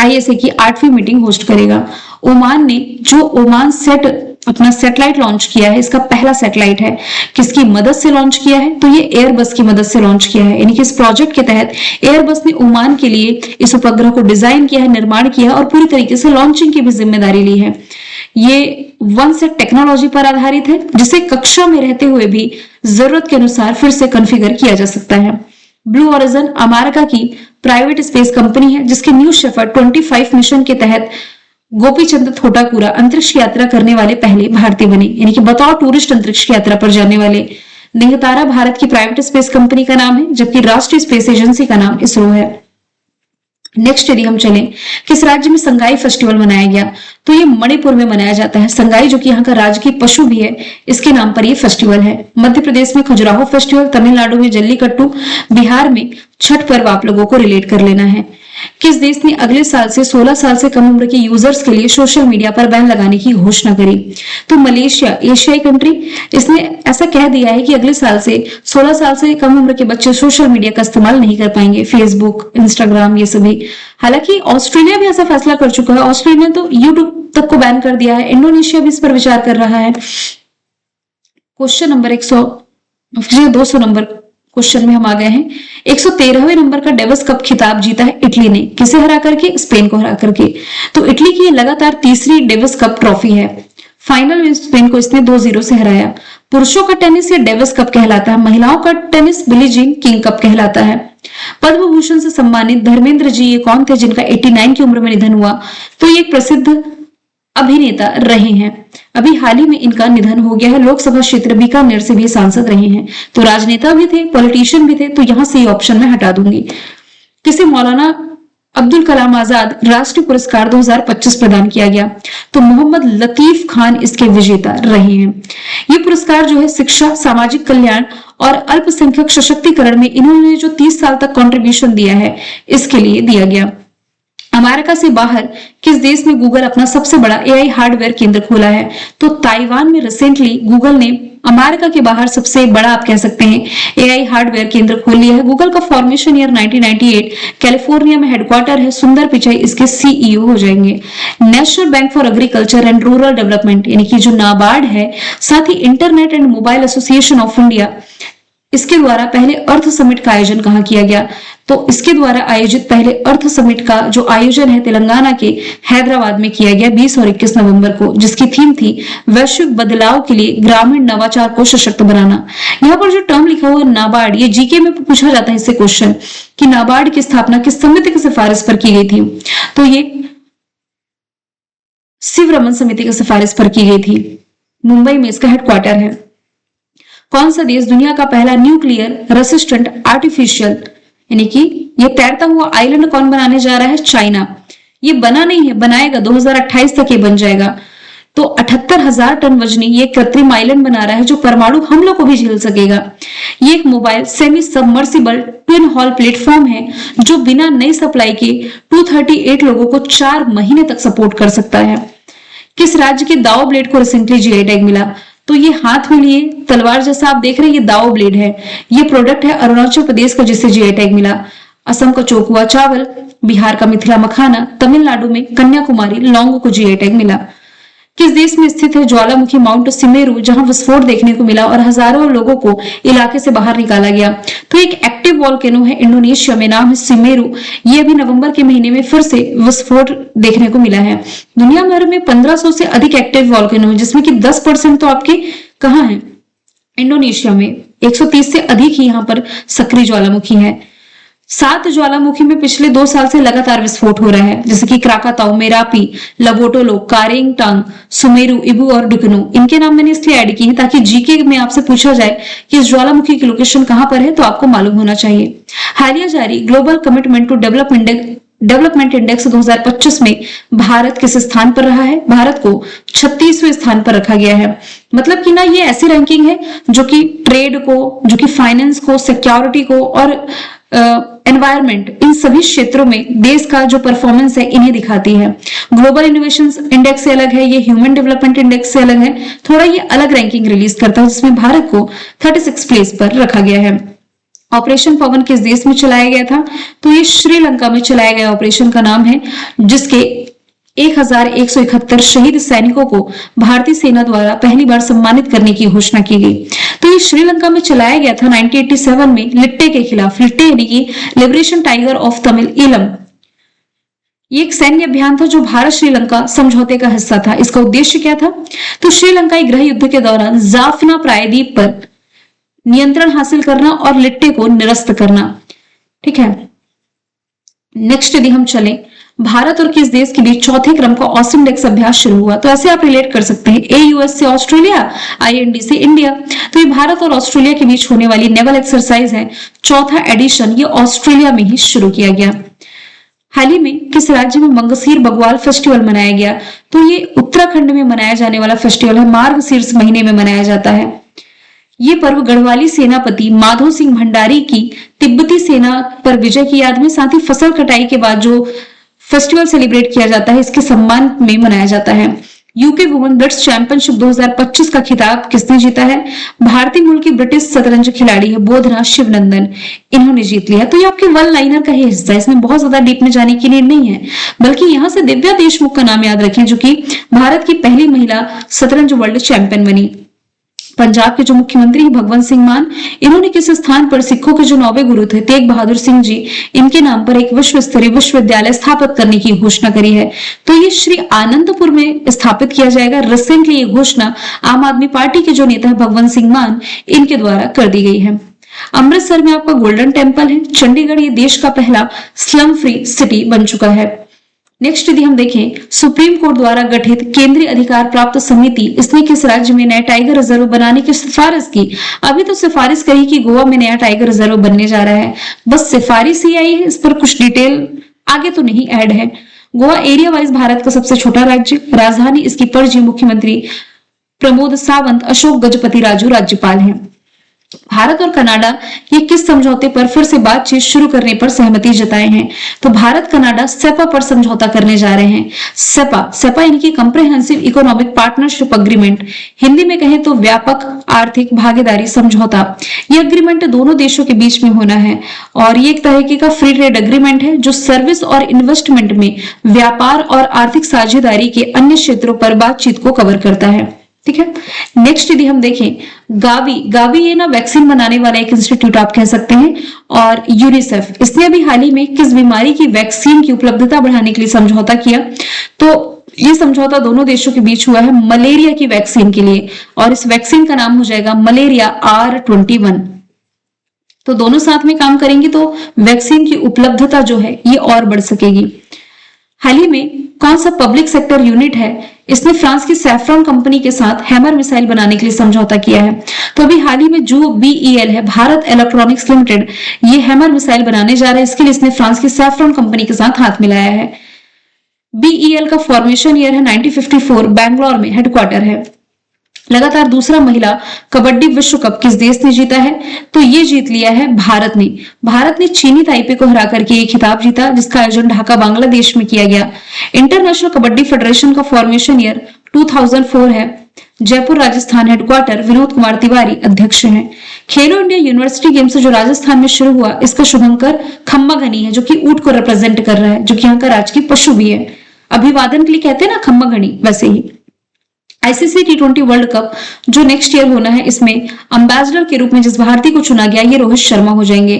ISA की 8वीं मीटिंग होस्ट करेगा। ओमान ने जो ओमान सेट अपना सैटेलाइट लॉन्च किया है, इसका पहला सैटेलाइट है, किसकी मदद से लॉन्च किया है? तो ये एयरबस की मदद से लॉन्च किया है। यानी कि इस प्रोजेक्ट के तहत एयरबस ने ओमान के लिए इस उपग्रह को डिजाइन किया है, निर्माण किया है और पूरी तरीके से लॉन्चिंग की भी जिम्मेदारी ली है। ये वन सेट टेक्नोलॉजी पर आधारित है, जिसे कक्षा में रहते हुए भी जरूरत के अनुसार फिर से कॉन्फ़िगर किया जा सकता है। ब्लू ओरिजिन अमेरिका की प्राइवेट स्पेस कंपनी है, जिसके न्यू शेफर्ड 25 मिशन के तहत गोपीचंद थोटाकुरा अंतरिक्ष यात्रा करने वाले पहले भारतीय बने, यानी कि बतौर टूरिस्ट अंतरिक्ष की यात्रा पर जाने वाले। नेहतारा भारत की प्राइवेट स्पेस कंपनी का नाम है, जबकि राष्ट्रीय स्पेस एजेंसी का नाम इसरो है। नेक्स्ट यदि हम चलें, किस राज्य में संगाई फेस्टिवल मनाया गया? तो ये मणिपुर में मनाया जाता है। संगाई जो कि यहाँ का राजकीय पशु भी है, इसके नाम पर ये फेस्टिवल है। मध्य प्रदेश में खजुराहो फेस्टिवल, तमिलनाडु में जल्लीकट्टू, बिहार में छठ पर्व आप लोगों को रिलेट कर लेना है। किस देश ने अगले साल से 16 साल से कम उम्र के यूजर्स के लिए सोशल मीडिया पर बैन लगाने की घोषणा करी? तो मलेशिया, एशियाई कंट्री, इसने ऐसा कह दिया है कि अगले साल से 16 साल से कम उम्र के बच्चे सोशल मीडिया का इस्तेमाल नहीं कर पाएंगे, फेसबुक, इंस्टाग्राम ये सभी। हालांकि ऑस्ट्रेलिया भी ऐसा फैसला कर चुका है। ऑस्ट्रेलिया ने तो यूट्यूब तक को बैन कर दिया है। इंडोनेशिया भी इस पर विचार कर रहा है। क्वेश्चन नंबर 200 नंबर क्वेश्चन में हम आ गए हैं। 113वें नंबर का डेविस कप खिताब जीता है इटली ने, किसे हरा करके? स्पेन को हरा करके। तो इटली की लगातार तीसरी डेविस कप ट्रॉफी है। फाइनल में स्पेन को इसने 2-0 से हराया। पुरुषों का टेनिस ये डेविस कप कहलाता है, महिलाओं का tennis Billie Jean King cup कहलाता है। पद्म भूषण से सम्मानित धर्मेंद्र जी ये कौन थे जिनका 89 की उम्र में निधन हुआ? तो ये एक प्रसिद्ध अभिनेता रहे हैं। अभी हाल ही में इनका निधन हो गया है। लोकसभा क्षेत्र बीकानेर से भी सांसद रहे हैं। तो राजनेता भी थे, पॉलिटिशियन भी थे। तो यहां से ये ऑप्शन में हटा दूंगी। किसे मौलाना अब्दुल कलाम आजाद राष्ट्रीय पुरस्कार 2025 प्रदान किया गया? तो मोहम्मद लतीफ खान इसके विजेता रहे हैं। ये पुरस्कार जो है शिक्षा, सामाजिक कल्याण और अल्पसंख्यक सशक्तिकरण में इन्होंने जो 30 साल तक कंट्रीब्यूशन दिया है, इसके लिए दिया गया। अमेरिका से बाहर किस देश में गूगल अपना सबसे बड़ा AI हार्डवेयर केंद्र खोला है? तो ताइवान में रिसेंटली गूगल ने अमेरिका के बाहर सबसे बड़ा आप कह सकते हैं AI हार्डवेयर केंद्र खोल लिया है। गूगल का फॉर्मेशन ईयर 1998, कैलिफोर्निया में हेडक्वार्टर है। सुंदर पिचाई इसके CEO हो जाएंगे। National bank for agriculture and rural development यानी कि जो नाबार्ड है, साथ ही internet and mobile association of India, इसके द्वारा पहले अर्थ समिट का आयोजन कहाँ किया गया? तो इसके द्वारा आयोजित पहले अर्थ समिट का जो आयोजन है तेलंगाना के हैदराबाद में किया गया 20 और 21 नवंबर को, जिसकी थीम थी वैश्विक बदलाव के लिए ग्रामीण नवाचार को सशक्त बनाना। यहाँ पर जो टर्म लिखा हुआ नाबार्ड, ये जीके में पूछा जाता है इससे क्वेश्चन कि नाबार्ड की स्थापना किस समिति की सिफारिश पर की गई थी? तो ये शिवरमन समिति की सिफारिश पर की गई थी। मुंबई में इसका हेडक्वार्टर है। कौन सा देश दुनिया का पहला न्यूक्लियर रेसिस्टेंट आर्टिफिशियल यानी कि ये तैरता हुआ आइलैंड कौन बनाने जा रहा है? चाइना। ये बना नहीं है, बनाएगा, 2028 तक ये बन जाएगा। तो 78,000 टन वजनी ये कृत्रिम आइलैंड बना रहा है जो परमाणु हमलों को भी झेल सकेगा। ये एक mobile semi submersible twin hall platform है जो बिना नई सप्लाई के 238 लोगों को 4 महीने तक सपोर्ट कर सकता है। किस राज्य के दाओ ब्लेड को रिसेंटली जीआई टैग मिला? तो ये हाथ में लिए तलवार जैसा आप देख रहे हैं, ये दाओ ब्लेड है। ये प्रोडक्ट है अरुणाचल प्रदेश का जिसे जीआई टैग मिला। असम का चोकुआ चावल, बिहार का मिथिला मखाना, तमिलनाडु में कन्याकुमारी लौंगो को जीआई टैग मिला। किस देश में स्थित है ज्वालामुखी माउंट सिमेरु जहां विस्फोट देखने को मिला और हजारों लोगों को इलाके से बाहर निकाला गया? तो एक एक्टिव वॉल्केनो है इंडोनेशिया में, नाम है सिमेरु। ये अभी नवंबर के महीने में फिर से विस्फोट देखने को मिला है। दुनिया भर में 1500 से अधिक एक्टिव वॉल्केनो है जिसमें कि 10% तो आपके कहाँ है? इंडोनेशिया में। 130 से अधिक ही यहाँ पर सक्रिय ज्वालामुखी है। 7 ज्वालामुखी में पिछले 2 साल से लगातार विस्फोट हो रहा है, जैसे कि क्राकाताऊ, मेरापी, लबोटोलो, कारेंगटांग, सुमेरु, इबू और डुकनो। इनके नाम मैंने इसलिए ऐड किए हैं ताकि जीके में आपसे पूछा जाए कि इस ज्वालामुखी की लोकेशन कहां पर है तो आपको मालूम होना चाहिए। हालिया जारी global commitment to development index 2025 में भारत किस स्थान पर रहा है? भारत को 36वें स्थान पर रखा गया है। मतलब कि ना ये ऐसी रैंकिंग है जो कि ट्रेड को, जो कि फाइनेंस को, सिक्योरिटी को और एनवायरमेंट, इन सभी क्षेत्रों में देश का जो परफॉर्मेंस है इन्हें दिखाती है। ग्लोबल इनोवेशन इंडेक्स से अलग है, ये ह्यूमन डेवलपमेंट इंडेक्स से अलग है, थोड़ा ये अलग रैंकिंग रिलीज करता है जिसमें भारत को 36 प्लेस पर रखा गया है। ऑपरेशन पवन किस देश में चलाया गया था? तो ये श्रीलंका में चलाया गया ऑपरेशन का नाम है, जिसके 1171 शहीद सैनिकों को भारतीय सेना द्वारा पहली बार सम्मानित करने की घोषणा की गई। तो ये श्रीलंका में चलाया गया था 1987 में लिट्टे के खिलाफ। लिट्टे यानी कि liberation tiger of Tamil Eelam. ये एक सैन्य अभियान था जो भारत श्रीलंका समझौते का हिस्सा था। इसका उद्देश्य क्या था? तो श्रीलंकाई गृह युद्ध के दौरान जाफना प्रायद्वीप पर नियंत्रण हासिल करना और लिट्टे को निरस्त करना। ठीक है, नेक्स्ट यदि हम चले, भारत और किस देश के बीच चौथे क्रम का ऑस्टिन डेक्स अभ्यास शुरू हुआ? तो ऐसे आप रिलेट कर सकते हैं, ए यूएस से ऑस्ट्रेलिया, IND से इंडिया। तो ये भारत और ऑस्ट्रेलिया के बीच होने वाली नेवल एक्सरसाइज है। चौथा एडिशन ये ऑस्ट्रेलिया में ही शुरू किया गया। हाल ही में किस राज्य में मंगसीर बग्वाल फेस्टिवल मनाया गया? तो ये उत्तराखंड में मनाया जाने वाला फेस्टिवल है, मार्गशीर्ष महीने में मनाया जाता है। ये पर्व गढ़वाली सेनापति माधो सिंह भंडारी की तिब्बती सेना पर विजय की याद में, साथ ही फसल कटाई के बाद जो फेस्टिवल सेलिब्रेट किया जाता है इसके सम्मान में मनाया जाता है। यूके वुमेन ब्लिट्ज चैंपियनशिप 2025 का खिताब किसने जीता है? भारतीय मूल की ब्रिटिश शतरंज खिलाड़ी है बोधना शिवनंदन, इन्होंने जीत लिया। तो ये आपके वन लाइनर का ही हिस्सा है, इसमें बहुत ज्यादा डीप में जाने की नीड नहीं है, बल्कि यहाँ से दिव्या देशमुख का नाम याद रखें जो कि भारत की पहली महिला शतरंज वर्ल्ड चैंपियन बनी। पंजाब के जो मुख्यमंत्री भगवंत सिंह मान, इन्होंने किस स्थान पर सिखों के जो 9वें गुरु थे तेग बहादुर सिंह जी, इनके नाम पर एक विश्व स्तरीय विश्वविद्यालय स्थापित करने की घोषणा करी है। तो ये श्री आनंदपुर में स्थापित किया जाएगा। रिसेंटली ये घोषणा आम आदमी पार्टी के जो नेता है भगवंत सिंह मान, इनके द्वारा कर दी गई है। अमृतसर में आपका गोल्डन टेम्पल है। चंडीगढ़ ये देश का पहला स्लम फ्री सिटी बन चुका है। नेक्स्ट यदि हम देखें, सुप्रीम कोर्ट द्वारा गठित केंद्रीय अधिकार प्राप्त समिति, इसने किस राज्य में नया टाइगर रिजर्व बनाने की सिफारिश की? अभी तो सिफारिश करी कि गोवा में नया टाइगर रिजर्व बनने जा रहा है, बस सिफारिश ही आई है, इस पर कुछ डिटेल आगे तो नहीं ऐड है। गोवा एरिया वाइज भारत का सबसे छोटा राज्य, राजधानी इसकी पणजी, मुख्यमंत्री प्रमोद सावंत, अशोक गजपति राजू राज्यपाल हैं। भारत और कनाडा ये किस समझौते पर फिर से बातचीत शुरू करने पर सहमति जताए हैं? तो भारत कनाडा सेपा पर समझौता करने जा रहे हैं। सेपा यानी कि comprehensive economic partnership agreement, Hindi में कहें तो व्यापक आर्थिक भागीदारी समझौता। ये अग्रीमेंट दोनों देशों के बीच में होना है और ये एक तरीके का फ्री ट्रेड अग्रीमेंट है जो सर्विस और इन्वेस्टमेंट में व्यापार और आर्थिक साझेदारी के अन्य क्षेत्रों पर बातचीत को कवर करता है। ठीक है, नेक्स्ट यदि हम देखें, गावी ये ना वैक्सीन बनाने वाला एक इंस्टीट्यूट आप कह सकते हैं, और यूनिसेफ इसने अभी हाल ही में किस बीमारी की वैक्सीन की उपलब्धता बढ़ाने के लिए समझौता किया? तो ये समझौता दोनों देशों के बीच हुआ है मलेरिया की वैक्सीन के लिए, और इस वैक्सीन का नाम हो जाएगा मलेरिया R21। तो दोनों साथ में काम करेंगे तो वैक्सीन की उपलब्धता जो है ये और बढ़ सकेगी। हाल ही में कौन सा पब्लिक सेक्टर यूनिट है, इसने फ्रांस की सैफ्रॉन कंपनी के साथ हैमर मिसाइल बनाने के लिए समझौता किया है। तो अभी हाल ही में जो BEL है, भारत इलेक्ट्रॉनिक्स लिमिटेड, ये हैमर मिसाइल बनाने जा रहा है, इसके लिए इसने फ्रांस की सैफ्रॉन कंपनी के साथ हाथ मिलाया है। BEL का फॉर्मेशन ईयर है 1954, बैंगलोर में हेडक्वार्टर है। लगातार दूसरा महिला कबड्डी विश्व कप किस देश ने जीता है? तो ये जीत लिया है भारत ने। भारत ने चीनी ताइपे को हरा करके ये खिताब जीता, जिसका आयोजन ढाका बांग्लादेश में किया गया। इंटरनेशनल कबड्डी फेडरेशन का फॉर्मेशन ईयर 2004 है। जयपुर राजस्थान हेडक्वार्टर, विनोद कुमार तिवारी अध्यक्ष हैं। खेलो इंडिया यूनिवर्सिटी गेम्स जो राजस्थान में शुरू हुआ, इसका शुभंकर खम्बाघनी है, जो कि ऊंट को रिप्रेजेंट कर रहा है, जो कि यहाँ का राजकीय पशु भी है। अभिवादन के लिए कहते हैं ना खम्बाघनी, वैसे ही। आईसीसी T20 वर्ल्ड कप जो नेक्स्ट ईयर होना है, इसमें एम्बेसडर के रूप में जिस भारतीय को चुना गया, ये रोहित शर्मा हो जाएंगे।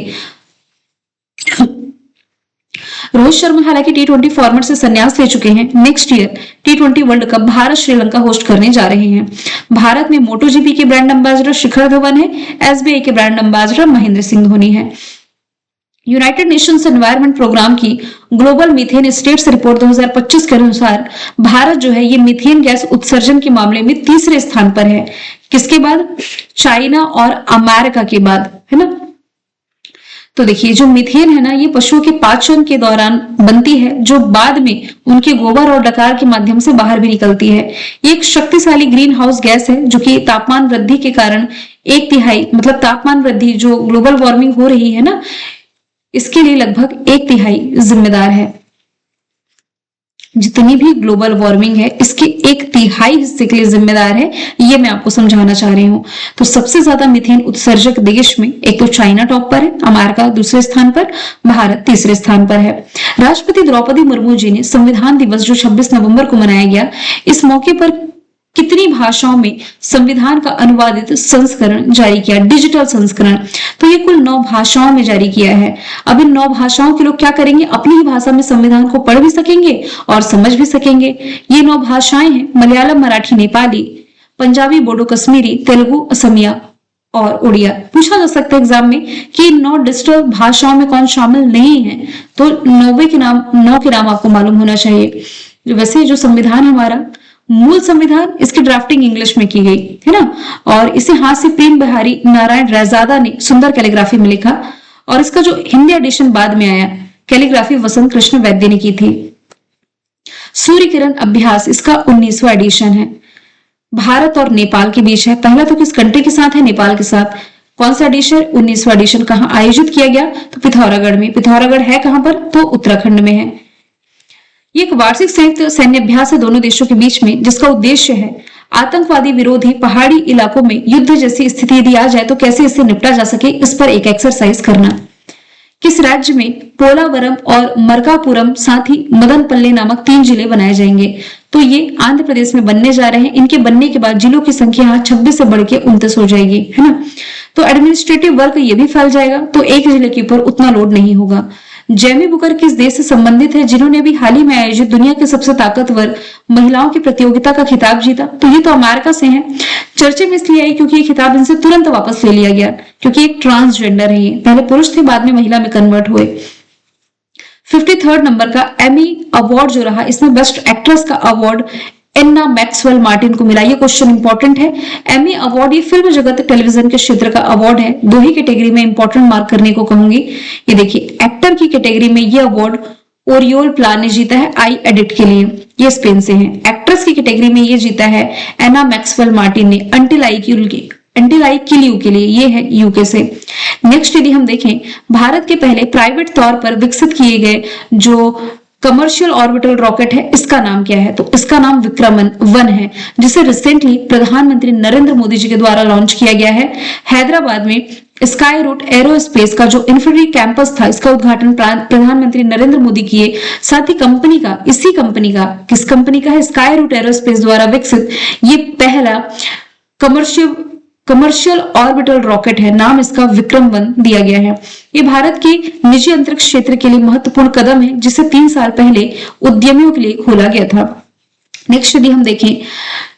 रोहित शर्मा हालांकि T20 फॉर्मेट से संन्यास ले चुके हैं। Next year T20 world cup Bharat Sri Lanka host करने जा रहे हैं। भारत में मोटोजीपी के ब्रांड एम्बेसडर शिखर धवन है। SBI के ब्रांड एम्बेसडर महेंद्र सिंह धोनी है। यूनाइटेड नेशंस एनवायरनमेंट प्रोग्राम की ग्लोबल मीथेन स्टेट्स रिपोर्ट 2025 के अनुसार भारत जो है ये मीथेन गैस उत्सर्जन के मामले में तीसरे स्थान पर है। किसके बाद? चाइना और अमेरिका के बाद, है ना। तो देखिए, जो मीथेन है ना, ये पशुओं के पाचन के दौरान बनती है, जो बाद में उनके गोबर और डकार के माध्यम से बाहर भी निकलती है। ये एक शक्तिशाली ग्रीन हाउस गैस है, जो कि तापमान वृद्धि के कारण 1/3, मतलब तापमान वृद्धि जो ग्लोबल वार्मिंग हो रही है ना, इसके लिए लगभग 1/3 जिम्मेदार है। जितनी भी ग्लोबल वार्मिंग है, इसके 1/3 हिस्से के लिए जिम्मेदार है, ये मैं आपको समझाना चाह रही हूँ। तो सबसे ज्यादा मीथेन उत्सर्जक देश में एक तो चाइना टॉप पर है, अमेरिका दूसरे स्थान पर, भारत तीसरे स्थान पर है। राष्ट्रपति द्रौपदी मुर्मू जी ने संविधान दिवस जो 26 नवंबर को मनाया गया, इस मौके पर कितनी भाषाओं में संविधान का अनुवादित संस्करण जारी किया, डिजिटल संस्करण? तो ये कुल 9 भाषाओं में जारी किया है। अब इन 9 भाषाओं के लोग क्या करेंगे? अपनी ही भाषा में संविधान को पढ़ भी सकेंगे और समझ भी सकेंगे। ये 9 भाषाएं हैं मलयालम, मराठी, नेपाली, पंजाबी, बोडो, कश्मीरी, तेलुगु, असमिया और उड़िया। पूछा जा सकता है एग्जाम में कि 9 डिजिटल भाषाओं में कौन शामिल नहीं है, तो 9 के नाम आपको मालूम होना चाहिए। वैसे जो संविधान हमारा मूल संविधान, इसकी ड्राफ्टिंग इंग्लिश में की गई है ना, और इसे हाथ से प्रेम बिहारी नारायण रैजादा ने सुंदर कैलीग्राफी में लिखा, और इसका जो हिंदी एडिशन बाद में आया, कैलीग्राफी वसंत कृष्ण वैद्य ने की थी। सूर्य किरण अभ्यास, इसका 19वां एडिशन है। भारत और नेपाल के बीच है। पहला तो किस कंट्री के साथ है? नेपाल के साथ। कौन सा एडिशन? 19वां एडिशन। कहाँ आयोजित किया गया? तो पिथौरागढ़ में। पिथौरागढ़ है कहां पर? तो उत्तराखंड में है। ये एक वार्षिक संयुक्त सैन्य अभ्यास है दोनों देशों के बीच में, जिसका उद्देश्य है आतंकवादी विरोधी पहाड़ी इलाकों में युद्ध जैसी स्थिति यदि आ जाए तो कैसे इससे निपटा जा सके, इस पर एक एक्सरसाइज करना। किस राज्य में पोलावरम और मरकापुरम साथ ही मदनपल्ले नामक 3 जिले बनाए जाएंगे? तो ये आंध्र प्रदेश में बनने जा रहे हैं। इनके बनने के बाद जिलों की संख्या 26 से बढ़ के 29 हो जाएगी, है ना। तो एडमिनिस्ट्रेटिव वर्क ये भी फैल जाएगा, तो एक जिले के ऊपर उतना लोड नहीं होगा। जेमी बुकर किस देश से संबंधित है, जिन्होंने अभी हाल ही में आयोजित दुनिया के सबसे ताकतवर महिलाओं की प्रतियोगिता का खिताब जीता? तो ये तो अमेरिका से हैं। चर्चे में इसलिए आई क्योंकि ये खिताब इनसे तुरंत वापस ले लिया गया, क्योंकि एक ट्रांसजेंडर है। ये पहले पुरुष थे, बाद में महिला में कन्वर्ट हुए। 53rd नंबर का एमी अवार्ड जो रहा, इसमें बेस्ट एक्ट्रेस का अवार्ड एन्ना मैक्सवेल मार्टिन को मिला। ये क्वेश्चन इंपॉर्टेंट है। एमी अवार्ड ये फिल्म जगत टेलीविजन के क्षेत्र का अवार्ड है। 2 ही कैटेगरी में इंपॉर्टेंट मार्क करने को कहूंगी। ये देखिए, एक्टर की कैटेगरी में ये अवार्ड ओरियोल प्ला ने जीता है आई एडिट के लिए, ये स्पेन से है। एक्ट्रेस की कैटेगरी में ये जीता है एना मैक्सवेल मार्टिन ने एंटिल आई किल के लिए, ये है यूके से। नेक्स्ट यदि हम देखें, भारत के पहले प्राइवेट तौर पर विकसित किए गए जो कमर्शियल ऑर्बिटल रॉकेट है, इसका नाम क्या है? तो इसका नाम विक्रमन-1 है, जिसे रिसेंटली प्रधानमंत्री नरेंद्र मोदी जी के द्वारा लॉन्च किया गया है। हैदराबाद में स्काई रूट एरोस्पेस का जो इंफिनिटी कैंपस था, इसका उद्घाटन प्रधानमंत्री नरेंद्र मोदी किए। साथ ही इसी कंपनी का किस कंपनी का है? स्काई रूट एरोस्पेस द्वारा विकसित ये पहला कमर्शियल ऑर्बिटल रॉकेट है। नाम इसका विक्रम-1 दिया गया है। ये भारत के निजी अंतरिक्ष क्षेत्र के लिए महत्वपूर्ण कदम है, जिसे 3 साल पहले उद्यमियों के लिए खोला गया था। नेक्स्ट यदि हम देखें,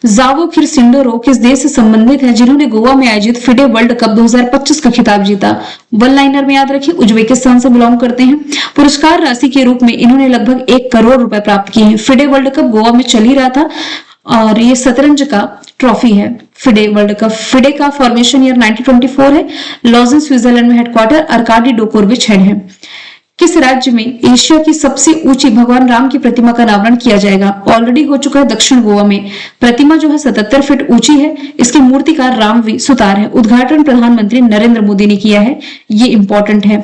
जावो खिरसिंडोरो किस देश से संबंधित है, जिन्होंने गोवा में आयोजित फिडे वर्ल्ड कप 2025 का खिताब जीता? 1 लाइनर में याद रखिए, उज्बेकिस्तान से बिलोंग करते हैं। पुरस्कार राशि के रूप में इन्होंने लगभग 1 करोड़ रुपए प्राप्त किए हैं। फिडे वर्ल्ड कप गोवा में चल ही रहा था, और ये शतरंज का ट्रॉफी है। फिडे वर्ल्ड कप, फिडे का फॉर्मेशन ईयर 1924 है। लॉजन स्विट्जरलैंड में हेडक्वार्टर, अर्काडी डोकोरविच हेड है। किस राज्य में एशिया की सबसे ऊंची भगवान राम की प्रतिमा का अनावरण किया जाएगा? ऑलरेडी हो चुका है दक्षिण गोवा में। प्रतिमा जो है 77 फीट ऊंची है। इसके मूर्तिकार रामवी सुतार है। उद्घाटन प्रधानमंत्री नरेंद्र मोदी ने किया है। ये इंपॉर्टेंट है।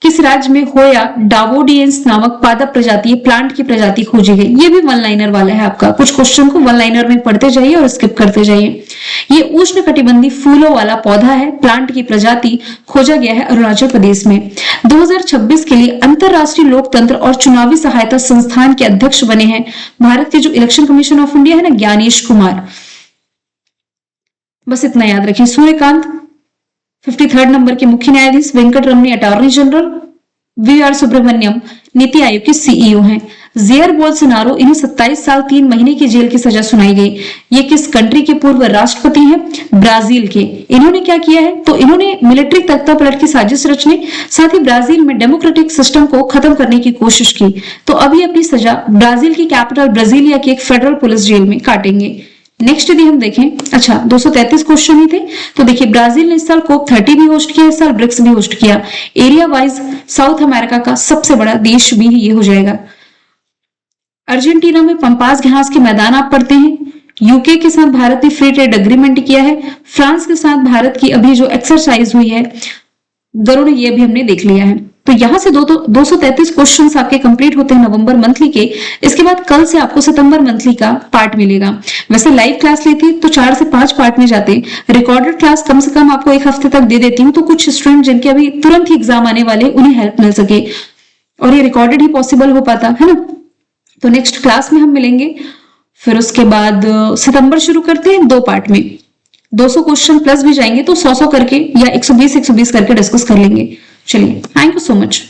किस राज्य में होया डावोडियंस नामक पादप प्रजाति प्लांट की प्रजाति खोजी गई? ये भी वन लाइनर वाला है आपका। कुछ क्वेश्चन को वन लाइनर में पढ़ते जाइए और स्किप करते जाइए। ये उष्ण कटिबंधी फूलों वाला पौधा है। प्लांट की प्रजाति खोजा गया है अरुणाचल प्रदेश में। 2026 के लिए अंतरराष्ट्रीय लोकतंत्र और चुनावी सहायता संस्थान के अध्यक्ष बने हैं भारत के जो इलेक्शन कमीशन ऑफ इंडिया है ना, ज्ञानेश कुमार। बस इतना याद रखिए। सूर्यकांत 53rd नंबर के मुख्य न्यायाधीश, वेंकट रमनी attorney general, VR. Subramaniam NITI Aayog के सीईओ हैं। जेयर बोल्सोनारो, इन्हें 27 साल 3 महीने की जेल की सजा सुनाई गई। ये किस कंट्री के पूर्व राष्ट्रपति हैं? ब्राजील के। इन्होंने क्या किया है? तो इन्होंने मिलिट्री तख्तापलट की साजिश रचने, साथ ही ब्राजील में डेमोक्रेटिक सिस्टम को खत्म करने की कोशिश की। तो अभी अपनी सजा ब्राजील की कैपिटल ब्राजीलिया की एक फेडरल पुलिस जेल में काटेंगे। नेक्स्ट यदि हम देखें, अच्छा 233 क्वेश्चन ही थे। तो देखिए, ब्राजील ने इस साल कोप 30 भी होस्ट किया, इस साल ब्रिक्स भी होस्ट किया। एरिया वाइज साउथ अमेरिका का सबसे बड़ा देश भी ये हो जाएगा। अर्जेंटीना में पंपास घास के मैदान आप पढ़ते हैं। यूके के साथ भारत ने फ्री ट्रेड एग्रीमेंट किया है। फ्रांस के साथ भारत की अभी जो एक्सरसाइज हुई है गरुड़, ये भी हमने देख लिया है। तो यहां से 233 क्वेश्चंस आपके कंप्लीट होते हैं नवंबर मंथली के। इसके बाद कल से आपको सितंबर मंथली का पार्ट मिलेगा। वैसे लाइव क्लास लेती तो 4 से 5 पार्ट में जाते। रिकॉर्डेड क्लास कम से कम आपको 1 हफ्ते तक दे देती हूँ, तो कुछ स्टूडेंट जिनके अभी तुरंत ही एग्जाम आने वाले उन्हें हेल्प मिल सके, और ये रिकॉर्डेड ही पॉसिबल हो पाता है ना। तो नेक्स्ट क्लास में हम मिलेंगे। फिर उसके बाद सितंबर शुरू करते हैं 2 पार्ट में। 200 क्वेश्चन प्लस भी जाएंगे तो 100 करके या 120 करके डिस्कस कर लेंगे। चलिए, थैंक यू सो मच।